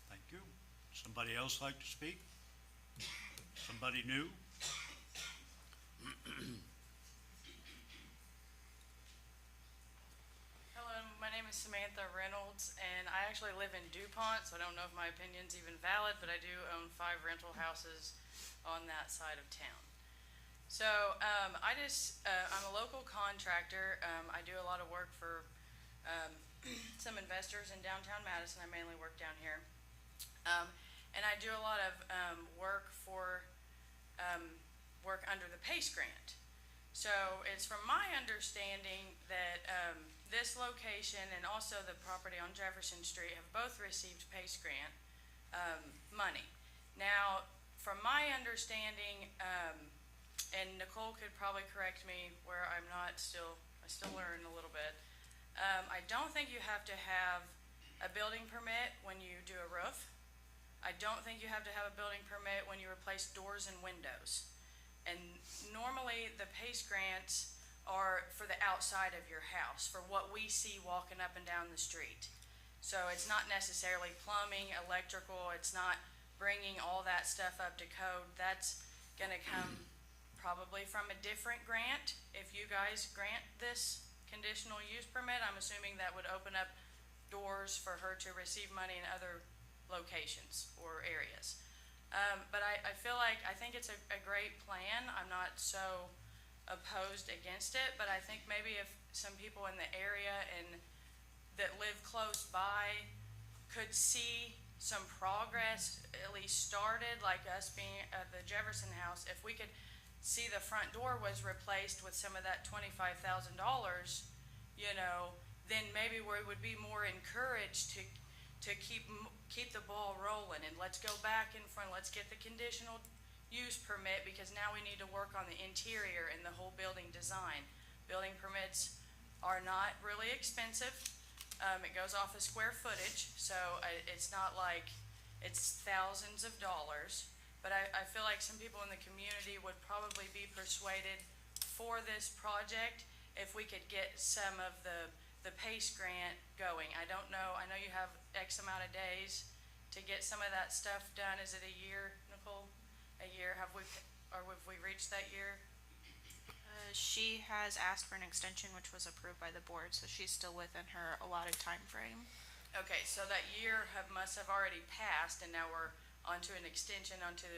Thank you. Somebody else like to speak? Somebody new? Hello, my name is Samantha Reynolds, and I actually live in DuPont, so I don't know if my opinion's even valid, but I do own 5 rental houses on that side of town. So I'm a local contractor. I do a lot of work for some investors in downtown Madison. I mainly work down here. And I do a lot of work under the PACE grant. So it's from my understanding that this location and also the property on Jefferson Street have both received PACE grant money. Now, from my understanding, and Nicole could probably correct me where I still learn a little bit. I don't think you have to have a building permit when you do a roof. I don't think you have to have a building permit when you replace doors and windows. And normally the PACE grants are for the outside of your house, for what we see walking up and down the street. So it's not necessarily plumbing, electrical, it's not bringing all that stuff up to code. That's gonna come probably from a different grant. If you guys grant this conditional use permit, I'm assuming that would open up doors for her to receive money in other locations or areas. But I feel like, I think it's a great plan. I'm not so opposed against it, but I think maybe if some people in the area and that live close by could see some progress, at least started, like us being at the Jefferson House, if we could see the front door was replaced with some of that $25,000, you know, then maybe we would be more encouraged to keep the ball rolling, and let's go back in front, let's get the conditional use permit, because now we need to work on the interior and the whole building design. Building permits are not really expensive. It goes off of square footage, so it's not like it's thousands of dollars. But I feel like some people in the community would probably be persuaded for this project if we could get some of the PACE grant going. I don't know, I know you have X amount of days to get some of that stuff done. Is it a year, Nicole? A year, have we reached that year? She has asked for an extension, which was approved by the board, so she's still within her allotted time frame. Okay, so that year must have already passed, and now we're onto an extension onto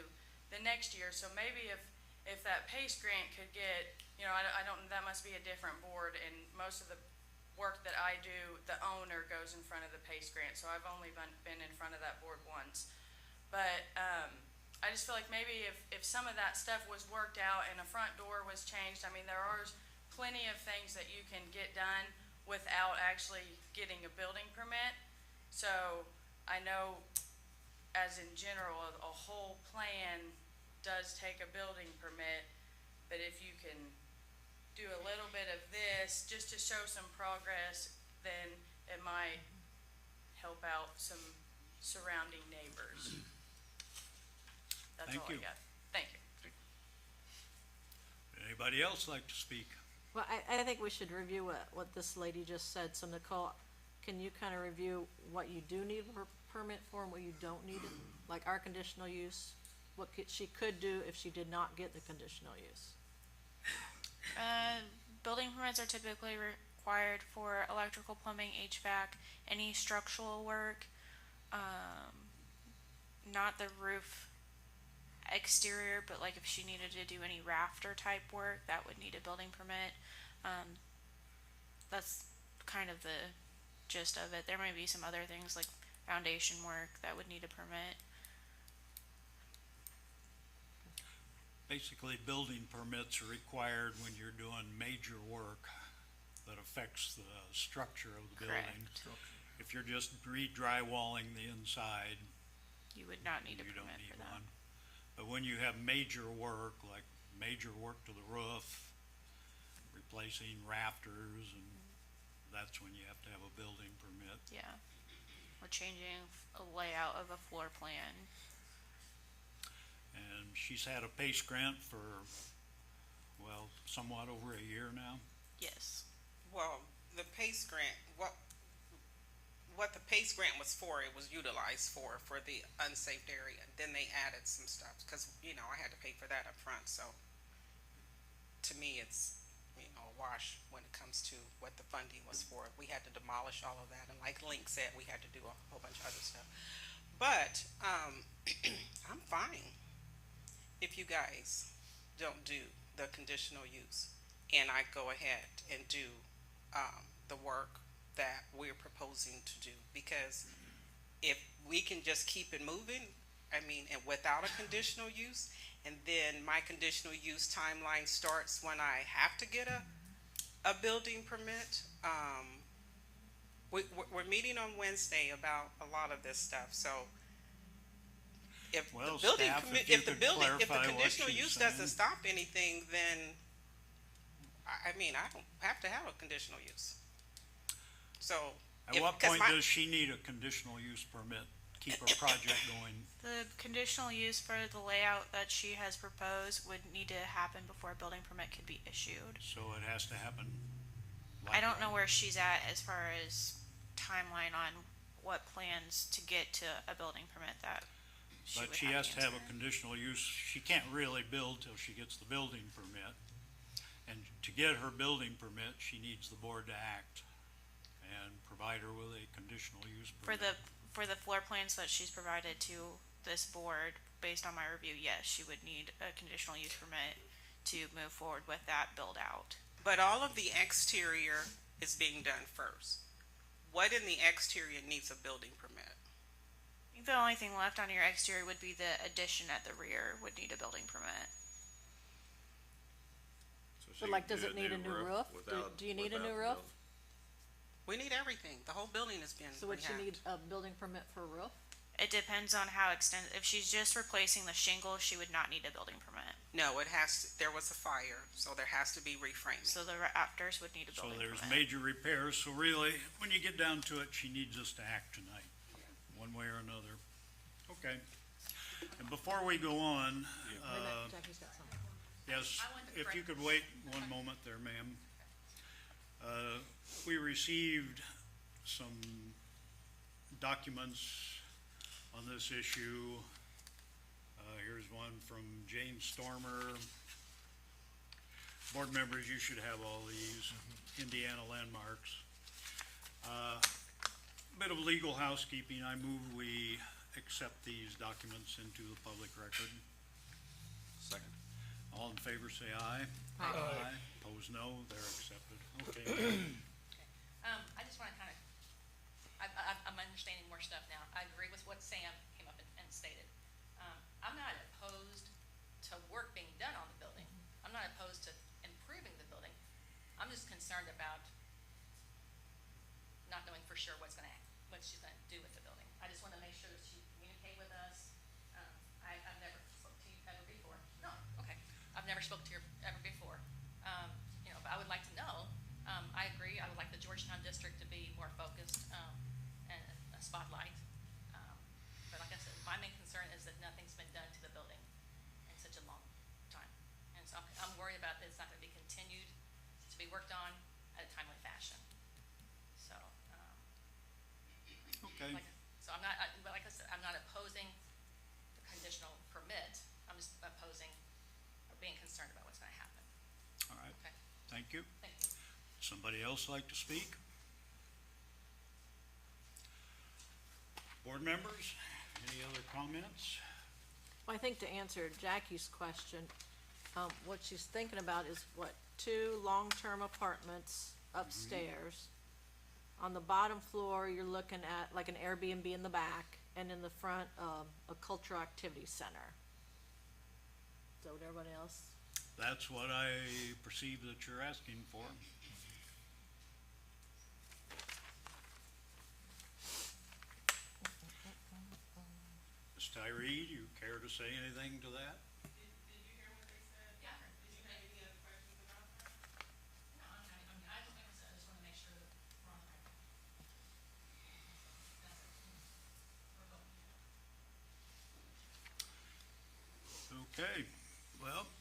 the next year. So maybe if that PACE grant could get, I don't, that must be a different board, and most of the work that I do, the owner goes in front of the PACE grant, so I've only been in front of that board once. But, I just feel like maybe if some of that stuff was worked out and a front door was changed, I mean, there are plenty of things that you can get done without actually getting a building permit. So I know, as in general, a whole plan does take a building permit, but if you can do a little bit of this just to show some progress, then it might help out some surrounding neighbors. That's Thank all you. I got. Thank you. Anybody else like to speak? Well, I think we should review what this lady just said. So Nicole, can you kind of review what you do need a permit for and what you don't need it? Like our conditional use, what she could do if she did not get the conditional use? Building permits are typically required for electrical, plumbing, HVAC, any structural work, not the roof exterior, but like if she needed to do any rafter type work, that would need a building permit. That's kind of the gist of it. There may be some other things like foundation work that would need a permit. Basically, building permits are required when you're doing major work that affects the structure of the building. Correct. If you're just re-drywalling the inside, You would not need a you don't permit need for that. one. But when you have major work, like major work to the roof, replacing rafters, and that's when you have to have a building permit. Yeah. Or changing a layout of a floor plan. And she's had a PACE grant for, well, somewhat over a year now. Yes. Well, the PACE grant, what the PACE grant was for, it was utilized for the unsafe area. Then they added some stuff, because, I had to pay for that up front, so to me, it's, a wash when it comes to what the funding was for. We had to demolish all of that, and like Link said, we had to do a whole bunch of other stuff. But, I'm fine if you guys don't do the conditional use, and I go ahead and do, the work that we're proposing to do, because if we can just keep it moving, and without a conditional use, and then my conditional use timeline starts when I have to get a building permit. We're meeting on Wednesday about a lot of this stuff, so if Well, the building, staff, if if you the could building, if the clarify what conditional she's use doesn't saying. stop anything, then, I don't have to have a conditional use. So. At what point does she need a conditional use permit, to keep her project going? The conditional use for the layout that she has proposed would need to happen before a building permit could be issued. So it has to happen. I don't know where she's at as far as timeline on what plans to get to a building permit that she But would she has to have a answer. conditional use. She can't really build till she gets the building permit. And to get her building permit, she needs the board to act and provide her with a conditional use For permit. the floor plans that she's provided to this board, based on my review, yes, she would need a conditional use permit to move forward with that build out. But all of the exterior is being done first. What in the exterior needs a building permit? I think the only thing left on your exterior would be the addition at the rear would need a building permit. So she But like, can does do it need a new roof? Do you need a new roof? We need everything. The whole building has been So would she rehabbed. need a building permit for a roof? It depends on how extensive. If she's just replacing the shingle, she would not need a building permit. No, there was a fire, so there has to be reframing. So the rafters would need a So building there's permit. major repairs, so really, when you get down to it, she needs us to act tonight, one way or another. Okay. And before we go on, Wait a minute, Jackie's got something. yes, I wanted to if you could wait one moment there, ma'am. We received some documents on this issue. Here's There's one from Jane Stormer. Board members, you should have all these Indiana landmarks. Bit of legal housekeeping. I move we accept these documents into the public record. Second. All in favor, say aye. Aye. Opposed, no. They're accepted. Okay. I just wanna kinda, I'm understanding more stuff now. I agree with what Sam came up and stated. I'm not opposed to work being done on the building. I'm not opposed to improving the building. I'm just concerned about not knowing for sure what she's gonna do with the building. I just wanna make sure that she communicate with us. I've never spoke to you ever before. No, okay. I've never spoke to you ever before. You know, but I would like to know. I agree. I would like the Georgetown district to be more focused, and a spotlight. But like I said, my main concern is that nothing's been done to the building in such a long time. And so I'm worried about that it's not gonna be continued to be worked on at a timely fashion. So, Okay. so I'm not, but like I said, I'm not opposing the conditional permit. I'm just opposing or being concerned about what's gonna happen. All right. Okay. Thank you. Thank you. Somebody else like to speak? Board members, any other comments? Well, I think to answer Jackie's question, what she's thinking about is what, 2 long-term apartments upstairs. On the bottom floor, you're looking at like an Airbnb in the back, and in the front, a cultural activity center. Is that what everybody else? That's what I perceive that you're asking for. Ms. Tyree, do you care to say anything to that? Yeah. Did you have any other questions about that? No, I mean, like I said, I just wanna make sure that we're on the right path. That's it. We're going. Okay, well,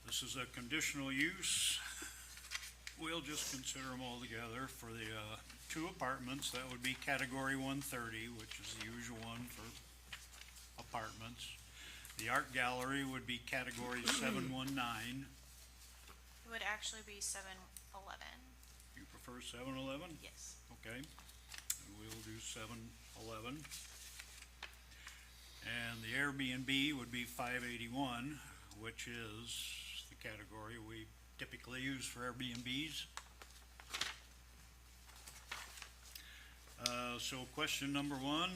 this is a conditional use. We'll just consider them all together. For the 2 apartments, that would be category 130, which is the usual one for apartments. The art gallery would be category 719. It would actually be 711. You prefer 711? Yes. Okay, and we'll do 711. And the Airbnb would be 581, which is the category we typically use for Airbnbs. So question number 1,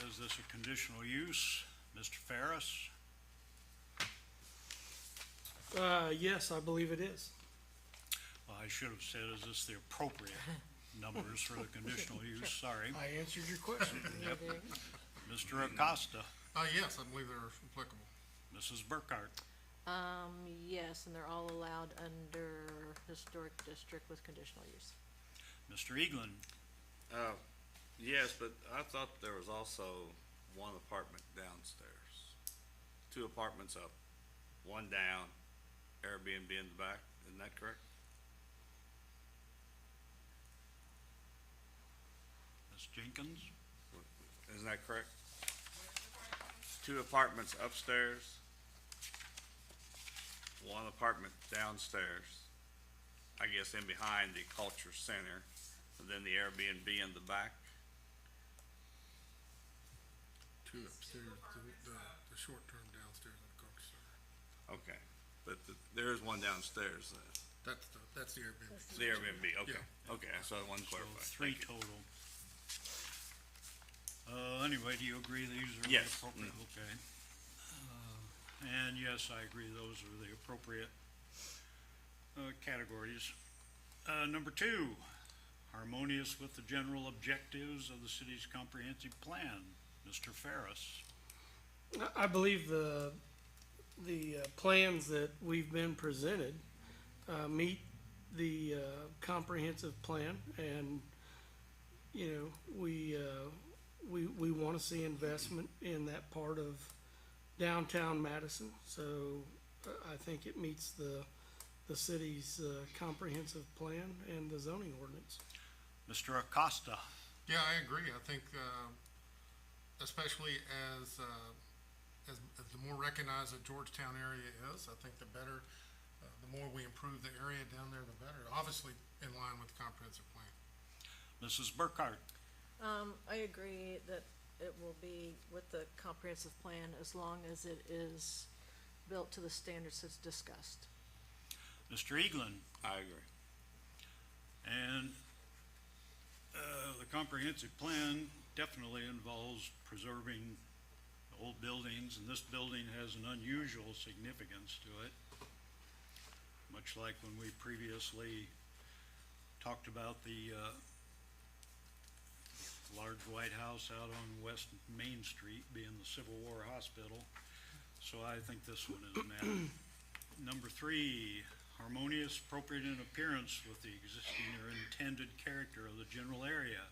is this a conditional use? Mr. Ferris? Yes, I believe it is. Well, I should have said, is this the appropriate numbers for the conditional use? Sorry. I answered your question. Yep. Mr. Acosta? Yes, I believe they're applicable. Mrs. Burkhart? Yes, and they're all allowed under historic district with conditional use. Mr. Eaglin? Yes, but I thought there was also one apartment downstairs. 2 apartments up, 1 down, Airbnb in the back, isn't that correct? Ms. Jenkins? Isn't that correct? 2 apartments upstairs, 1 apartment downstairs, I guess in behind the culture center, and then the Airbnb in the back. 2 upstairs, the short-term downstairs in the culture center. Okay, but there is 1 downstairs then. That's the Airbnb. The Airbnb, okay, Yeah. okay, so I wanted to So clarify. 3 Thank you. total. Anyway, do you agree these are the Yes. appropriate? Okay. And yes, I agree, those are the appropriate categories. Number 2, harmonious with the general objectives of the city's comprehensive plan. Mr. Ferris? I believe the plans that we've been presented meet the comprehensive plan, and you know, we want to see investment in that part of downtown Madison. So I think it meets the city's comprehensive plan and the zoning ordinance. Mr. Acosta? Yeah, I agree. I think, especially as the more recognized the Georgetown area is, I think the better, the more we improve the area down there, the better. Obviously, in line with the comprehensive plan. Mrs. Burkhart? I agree that it will be with the comprehensive plan as long as it is built to the standards as discussed. Mr. Eaglin? I agree. And the comprehensive plan definitely involves preserving old buildings, and this building has an unusual significance to it. Much like when we previously talked about the large White House out on West Main Street being the Civil War Hospital. So I think this one is met. Number 3, harmonious, appropriate in appearance with the existing or intended character of the general area.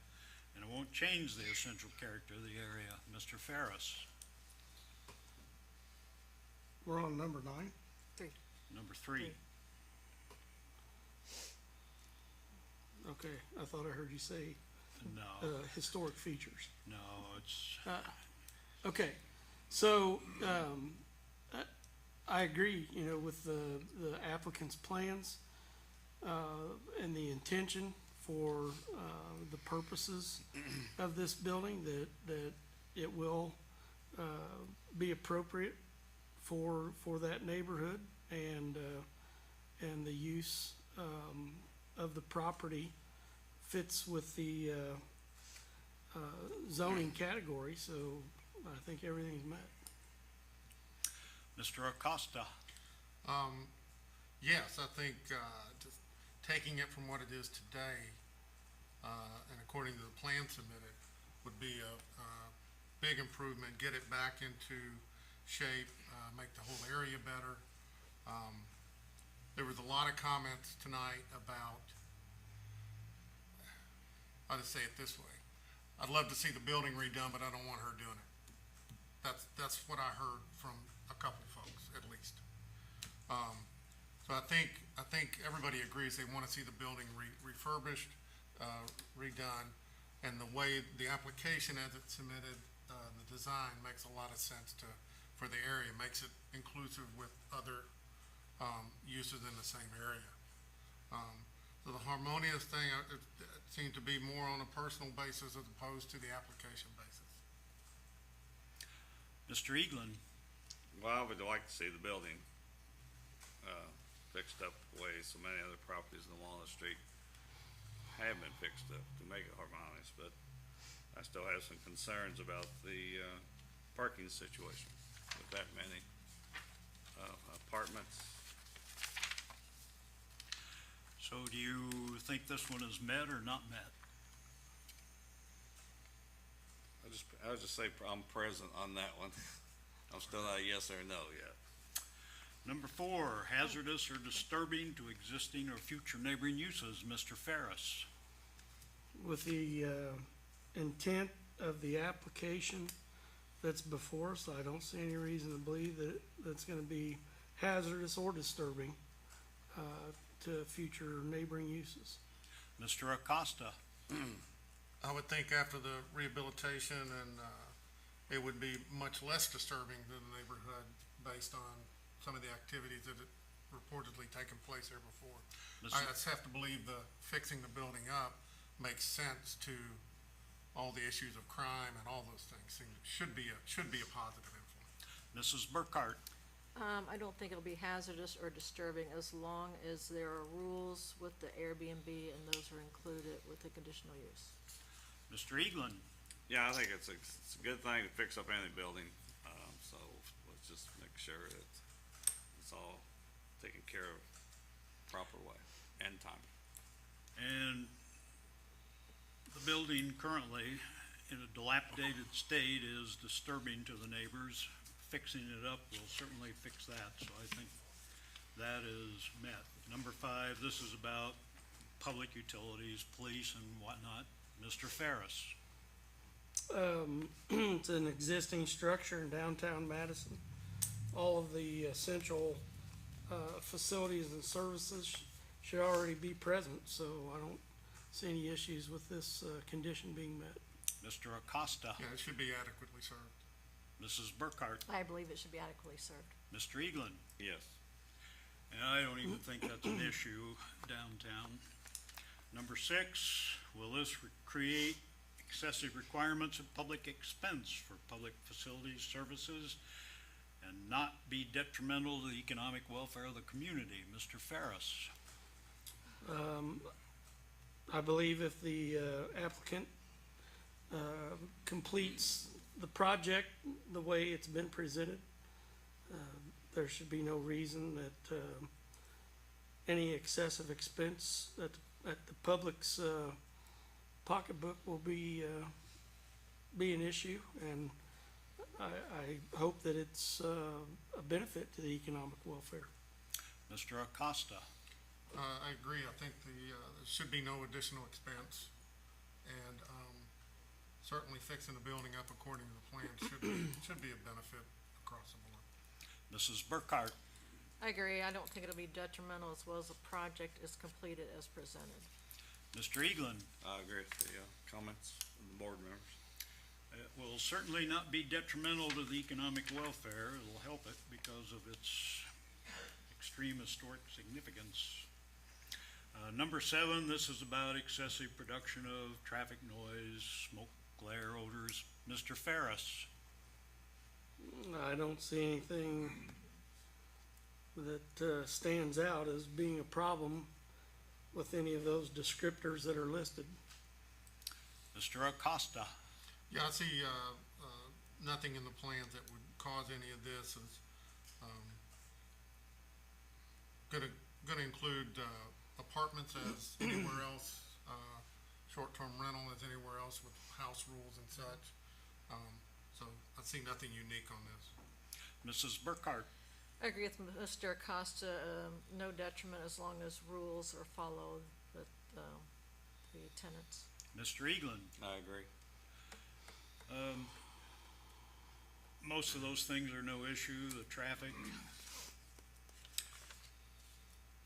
And it won't change the essential character of the area. Mr. Ferris? We're on number 9. Number 3. Okay, I thought I heard you say No, historic features. no, it's, Okay, so, I agree, with the applicant's plans, and the intention for, the purposes of this building, that it will, be appropriate for that neighborhood, and the use, of the property fits with the, zoning category, so I think everything's met. Mr. Acosta? Yes, I think, just taking it from what it is today, and according to the plan submitted, would be a big improvement, get it back into shape, make the whole area better. There was a lot of comments tonight about, I'll just say it this way. I'd love to see the building redone, but I don't want her doing it. That's what I heard from a couple folks, at least. So I think everybody agrees they want to see the building refurbished, redone, and the way the application as it's submitted, the design makes a lot of sense for the area, makes it inclusive with other uses in the same area. So the harmonious thing, it seemed to be more on a personal basis as opposed to the application basis. Mr. Eaglin? Well, I would like to see the building, fixed up the way so many other properties in the Walnut Street have been fixed up to make it harmonious, but I still have some concerns about the, parking situation with that many, apartments. So do you think this one is met or not met? I would just say I'm present on that one. I'm still not a yes or a no yet. Number 4, hazardous or disturbing to existing or future neighboring uses. Mr. Ferris? With the, intent of the application that's before us, I don't see any reason to believe that that's gonna be hazardous or disturbing, to future neighboring uses. Mr. Acosta? I would think after the rehabilitation and, it would be much less disturbing to the neighborhood based on some of the activities that had reportedly taken place there before. I just have to believe the fixing the building up makes sense to all the issues of crime and all those things. Should be a positive influence. Mrs. Burkhart? I don't think it'll be hazardous or disturbing as long as there are rules with the Airbnb and those are included with the conditional use. Mr. Eaglin? Yeah, I think it's a good thing to fix up any building, so let's just make sure that it's all taken care of proper way and time. And the building currently in a dilapidated state is disturbing to the neighbors. Fixing it up will certainly fix that, so I think that is met. Number 5, this is about public utilities, police and whatnot. Mr. Ferris? It's an existing structure in downtown Madison. All of the essential, facilities and services should already be present, so I don't see any issues with this, condition being met. Mr. Acosta, Yeah, it should be adequately served. Mrs. Burkhart, I believe it should be adequately served. Mr. Eaglin. Yes. And I don't even think that's an issue downtown. Number 6, will this create excessive requirements of public expense for public facilities services and not be detrimental to the economic welfare of the community? Mr. Ferris. I believe if the applicant completes the project the way it's been presented, there should be no reason that any excessive expense at the public's pocketbook will be an issue, and I hope that it's a benefit to the economic welfare. Mr. Acosta. I agree. I think there should be no additional expense. And, certainly fixing the building up according to the plan should be a benefit across the board. Mrs. Burkhart. I agree. I don't think it'll be detrimental as well as the project is completed as presented. Mr. Eaglin. I agree with the comments of the board members. It will certainly not be detrimental to the economic welfare. It'll help it because of its extreme historic significance. Number 7, this is about excessive production of traffic noise, smoke, glare, odors. Mr. Ferris. I don't see anything that stands out as being a problem with any of those descriptors that are listed. Mr. Acosta. Yeah, I see, nothing in the plans that would cause any of this. Is gonna include, apartments as anywhere else, short-term rental as anywhere else with house rules and such. So I see nothing unique on this. Mrs. Burkhart. I agree with Mr. Acosta, no detriment as long as rules are followed with, the tenants. Mr. Eaglin. I agree. Most of those things are no issue. The traffic,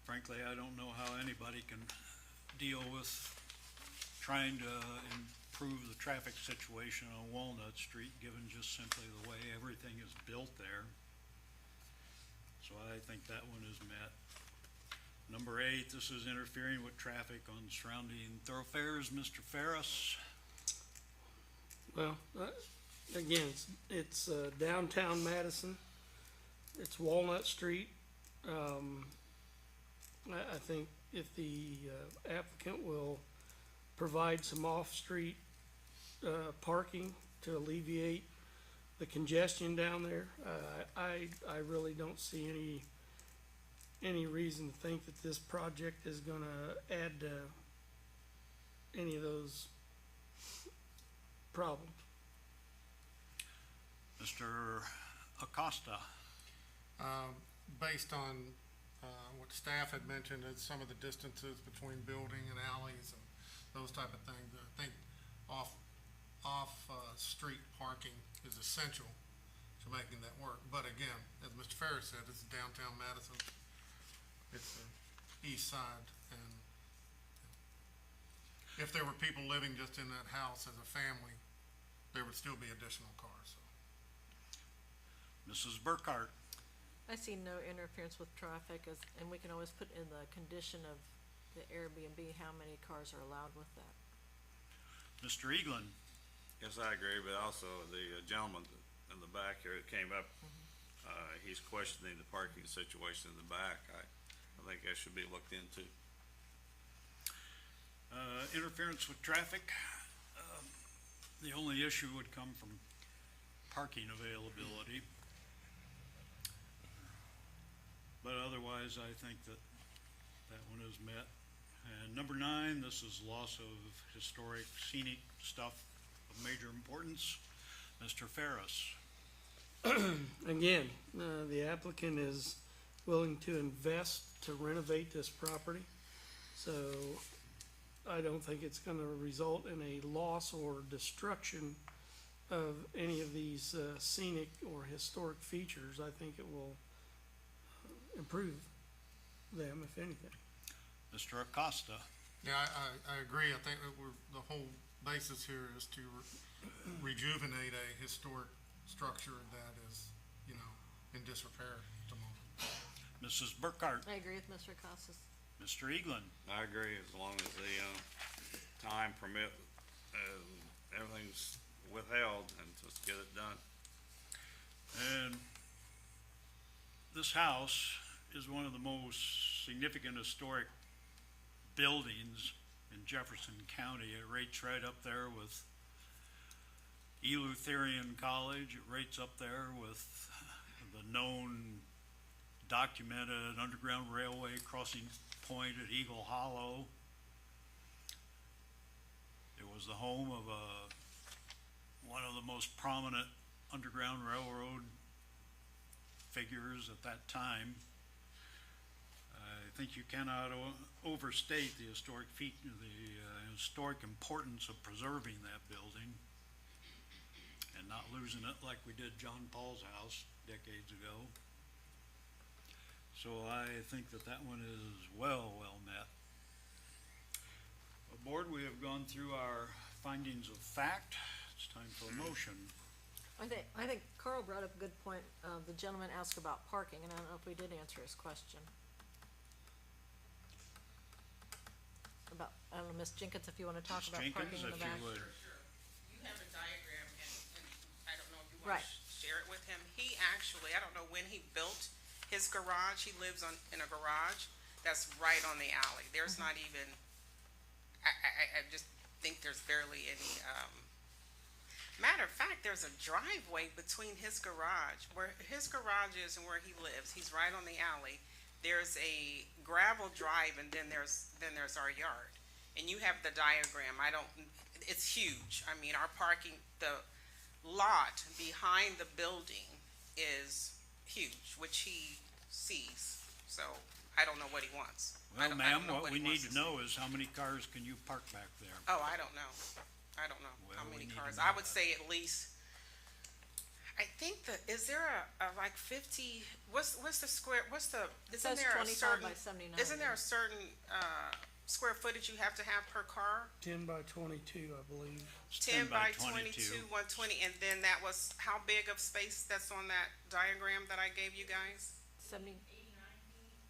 frankly, I don't know how anybody can deal with trying to improve the traffic situation on Walnut Street, given just simply the way everything is built there. So I think that one is met. Number 8, this is interfering with traffic on surrounding thoroughfares. Mr. Ferris. Well, again, it's downtown Madison. It's Walnut Street. I think if the applicant will provide some off-street parking to alleviate the congestion down there, I really don't see any reason to think that this project is gonna add to any of those problems. Mr. Acosta. Based on, what staff had mentioned, is some of the distances between building and alleys and those type of things. I think street parking is essential to making that work. But again, as Mr. Ferris said, it's downtown Madison. It's the east side, and if there were people living just in that house as a family, there would still be additional cars, so. Mrs. Burkhart. I see no interference with traffic, and we can always put in the condition of the Airbnb how many cars are allowed with that. Mr. Eaglin. Yes, I agree, but also the gentleman in the back here that came up, he's questioning the parking situation in the back. I think that should be looked into. Interference with traffic. The only issue would come from parking availability. But otherwise, I think that one is met. And number 9, this is loss of historic scenic stuff of major importance. Mr. Ferris. Again, the applicant is willing to invest to renovate this property, so I don't think it's gonna result in a loss or destruction of any of these scenic or historic features. I think it will improve them, if anything. Mr. Acosta. Yeah, I agree. I think that the whole basis here is to rejuvenate a historic structure that is, you know, in disrepair at the moment. Mrs. Burkhart, I agree with Mr. Costas. Mr. Eaglin, I agree, as long as the, time permit, everything's withheld and just get it done. and this house is one of the most significant historic buildings in Jefferson County. It rates right up there with Eleutherian College. It rates up there with the known documented underground railway crossing point at Eagle Hollow. It was the home of one of the most prominent Underground Railroad figures at that time. I think you cannot overstate the historic historic importance of preserving that building and not losing it like we did John Paul's house decades ago. So I think that that one is well met. Board, we have gone through our findings of fact. It's time for a motion. I think Carl brought up a good point. The gentleman asked about parking, and I don't know if we did answer his question. About, I don't know, Ms. Jenkins, if you wanna talk Ms. about Jenkins, parking in the if you back. would. You have a diagram, and I don't know if you Right. want to share it with him. He actually, I don't know when he built his garage, he lives in a garage that's right on the alley. There's not even, I just think there's barely any, matter of fact, there's a driveway between his garage, where his garage is and where he lives. He's right on the alley. There's a gravel drive, and then there's our yard. And you have the diagram. It's huge. I mean, our parking, the lot behind the building is huge, which he sees. So I don't know what he wants. I Well, don't ma'am, know what he we wants need to see. know is how many cars can you park back there? Oh, I don't know. I don't know how Well, we many need to cars. know I would that. say at least, I think is there a like 50, what's the square, It isn't says there a 25 certain, by 79. isn't there a certain, square footage you have to have per car? 10 by 22, I believe. It's 10 by 22, 120, and then that was, how big of space that's on that diagram that I gave you guys? 70,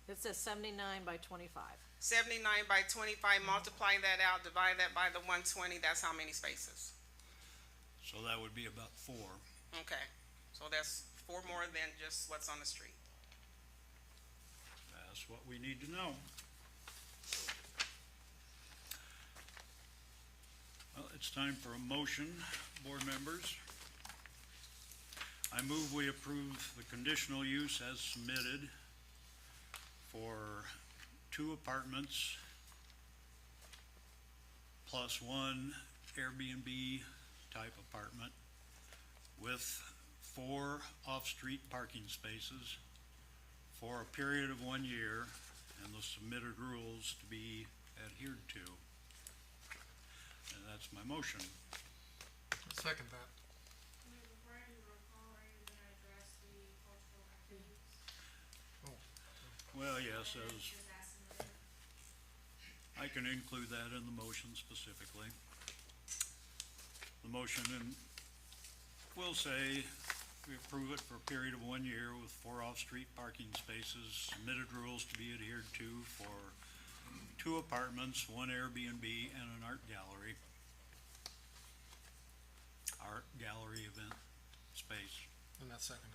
it says 79 by 25. 79 by 25, multiply that out, divide that by the 120, that's how many spaces? So that would be about 4. Okay, so that's 4 more than just what's on the street. That's what we need to know. Well, it's time for a motion, board members. I move we approve the conditional use as submitted for 2 apartments plus 1 Airbnb type apartment with 4 off-street parking spaces for a period of 1 year, and the submitted rules to be adhered to. And that's my motion. Second that. Before I do roll call, are you gonna address the cultural activities? Well, yes, as, Just asking them. I can include that in the motion specifically. The motion will say we approve it for a period of 1 year with 4 off-street parking spaces, submitted rules to be adhered to for 2 apartments, 1 Airbnb, and an art gallery. Art gallery event space. And that's second.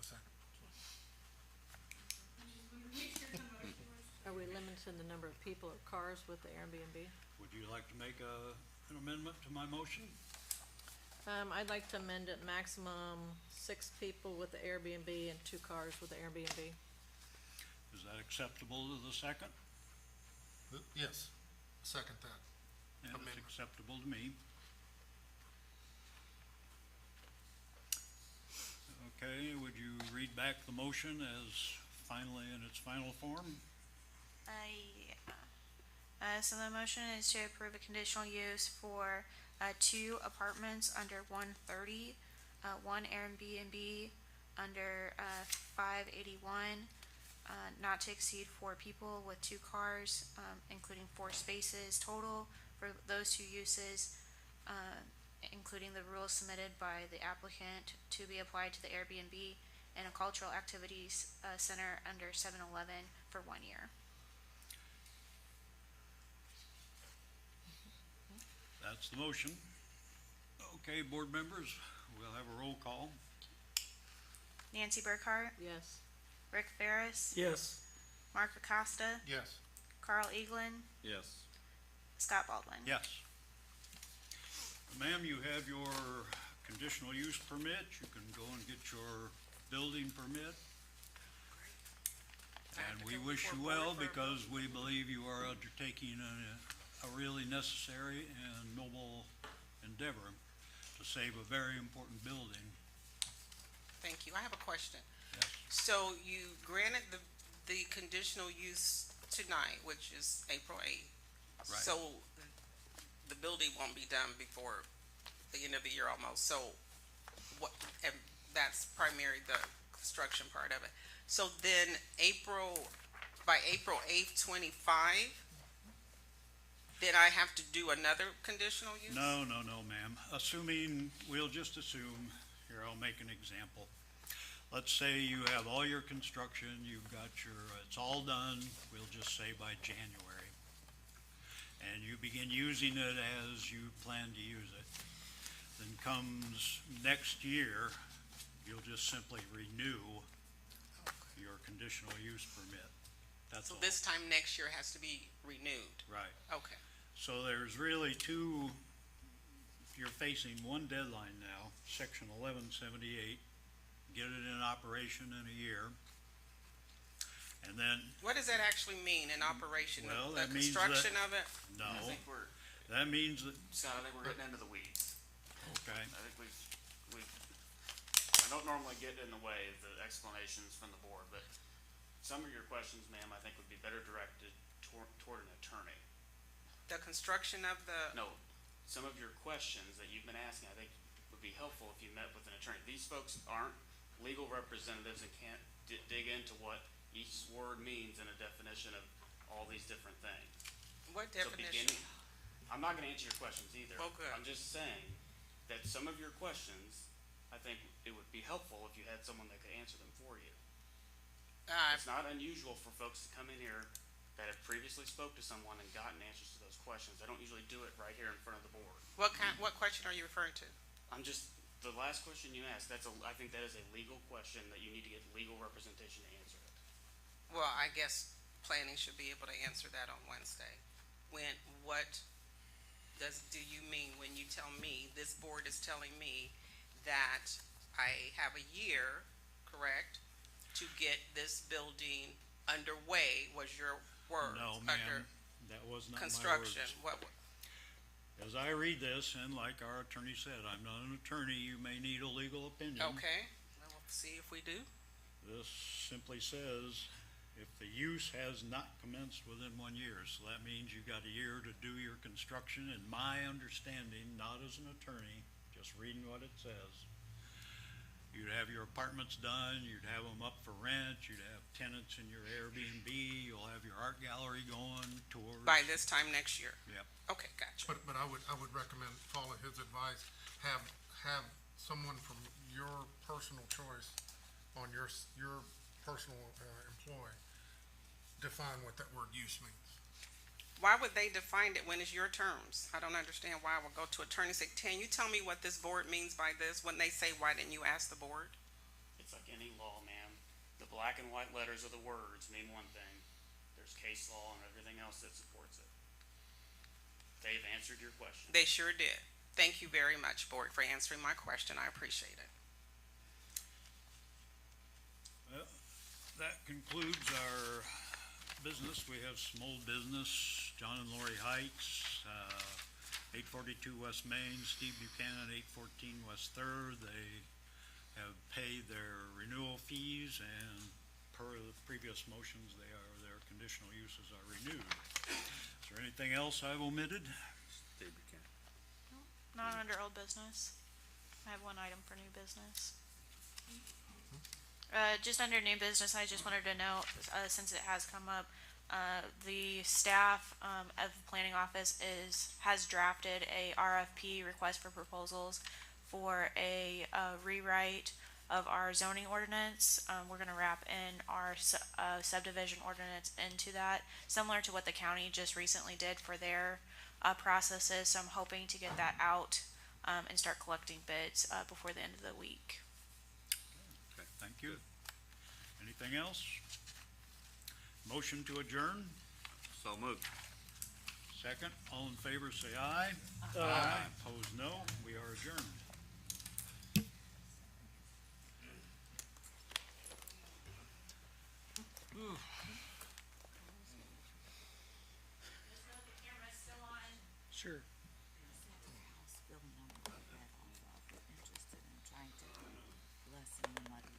Are we limiting the number of people or cars with the Airbnb? Would you like to make an amendment to my motion? I'd like to amend it maximum 6 people with the Airbnb and 2 cars with the Airbnb. Is that acceptable to the second? Yes, second that. And it's Amendment. acceptable to me. Okay, would you read back the motion as finally in its final form? So the motion is to approve a conditional use for 2 apartments under 130, 1 Airbnb under 581, not to exceed 4 people with 2 cars, including 4 spaces total for those 2 uses, including the rules submitted by the applicant to be applied to the Airbnb and a cultural activities center under 7-Eleven for 1 year. That's the motion. Okay, board members, we'll have a roll call. Nancy Burkhart, Yes. Rick Ferris, Yes. Mark Acosta, Yes. Carl Eaglin, Yes. Scott Baldwin. Yes. Ma'am, you have your conditional use permit. You can go and get your building permit. And we wish you well because we believe you are undertaking a really necessary and noble endeavor to save a very important building. Thank you. I have a question. Yes. So you granted the conditional use tonight, which is April 8th. Right. So the building won't be done before the end of the year almost. So what, and that's primarily the construction part of it. So then by April 8th, 25, then I have to do another conditional use? No, ma'am. We'll just assume, here, I'll make an example. Let's say you have all your construction, it's all done, we'll just say by January. And you begin using it as you plan to use it. Then comes next year, you'll just simply renew your conditional use permit. That's So all. this time next year has to be renewed? Right. Okay. So there's really you're facing one deadline now, section 1178, get it in operation in a year. And then, What does that actually mean in operation? Well, The that means construction that- of it? no, I think that means that, Scott, I think we're getting into the weeds. okay, I think I don't normally get in the way of the explanations from the board, but some of your questions, ma'am, I think would be better directed toward an attorney. The construction of the, No, some of your questions that you've been asking, I think would be helpful if you met with an attorney. These folks aren't legal representatives and can't dig into what each word means in a definition of all these different things. what So definition? I'm not gonna answer your questions either. Well, good. I'm just saying that some of your questions, I think it would be helpful if you had someone that could answer them for you. It's not unusual for folks to come in here that have previously spoke to someone and gotten answers to those questions. I don't usually do it right here in front of the board. What question are you referring to? The last question you asked, I think that is a legal question that you need to get legal representation to answer it. Well, I guess planning should be able to answer that on Wednesday. What do you mean when you tell me, this board is telling me that I have a year, correct, to get this building underway, was your word? no, Under ma'am, that was not my words. construction, what, As I read this, and like our attorney said, I'm not an attorney, you may need a legal opinion. okay, well, we'll see if we do. This simply says, if the use has not commenced within 1 year, so that means you got a year to do your construction, and my understanding, not as an attorney, just reading what it says, you'd have your apartments done, you'd have them up for rent, you'd have tenants in your Airbnb, you'll have your art gallery going, tours. By this time next year? Yep. Okay, gotcha. But I would recommend, follow his advice, have someone from your personal choice on your personal employee define what that word use means. Why would they define it when it's your terms? I don't understand why I would go to attorney and say, can you tell me what this board means by this? When they say, why didn't you ask the board? It's like any law, ma'am. The black and white letters of the words mean one thing. There's case law and everything else that supports it. They've answered your question. They sure did. Thank you very much, board, for answering my question. I appreciate it. Well, that concludes our business. We have some old business, John and Lori Heights, 842 West Main, Steve Buchanan, 814 West Third. They have paid their renewal fees, and per the previous motions, their conditional uses are renewed. Is there anything else I've omitted? Steve Buchanan. Not under old business. I have one item for new business. Just under new business, I just wanted to know, since it has come up, The staff, of the planning office has drafted a RFP, request for proposals, for a rewrite of our zoning ordinance. We're gonna wrap in our subdivision ordinance into that, similar to what the county just recently did for their processes. So I'm hoping to get that out and start collecting bids before the end of the week. Okay, thank you. Anything else? Motion to adjourn? So moved. Second, all in favor, say aye. Aye. Opposed, no. We are adjourned. Sure.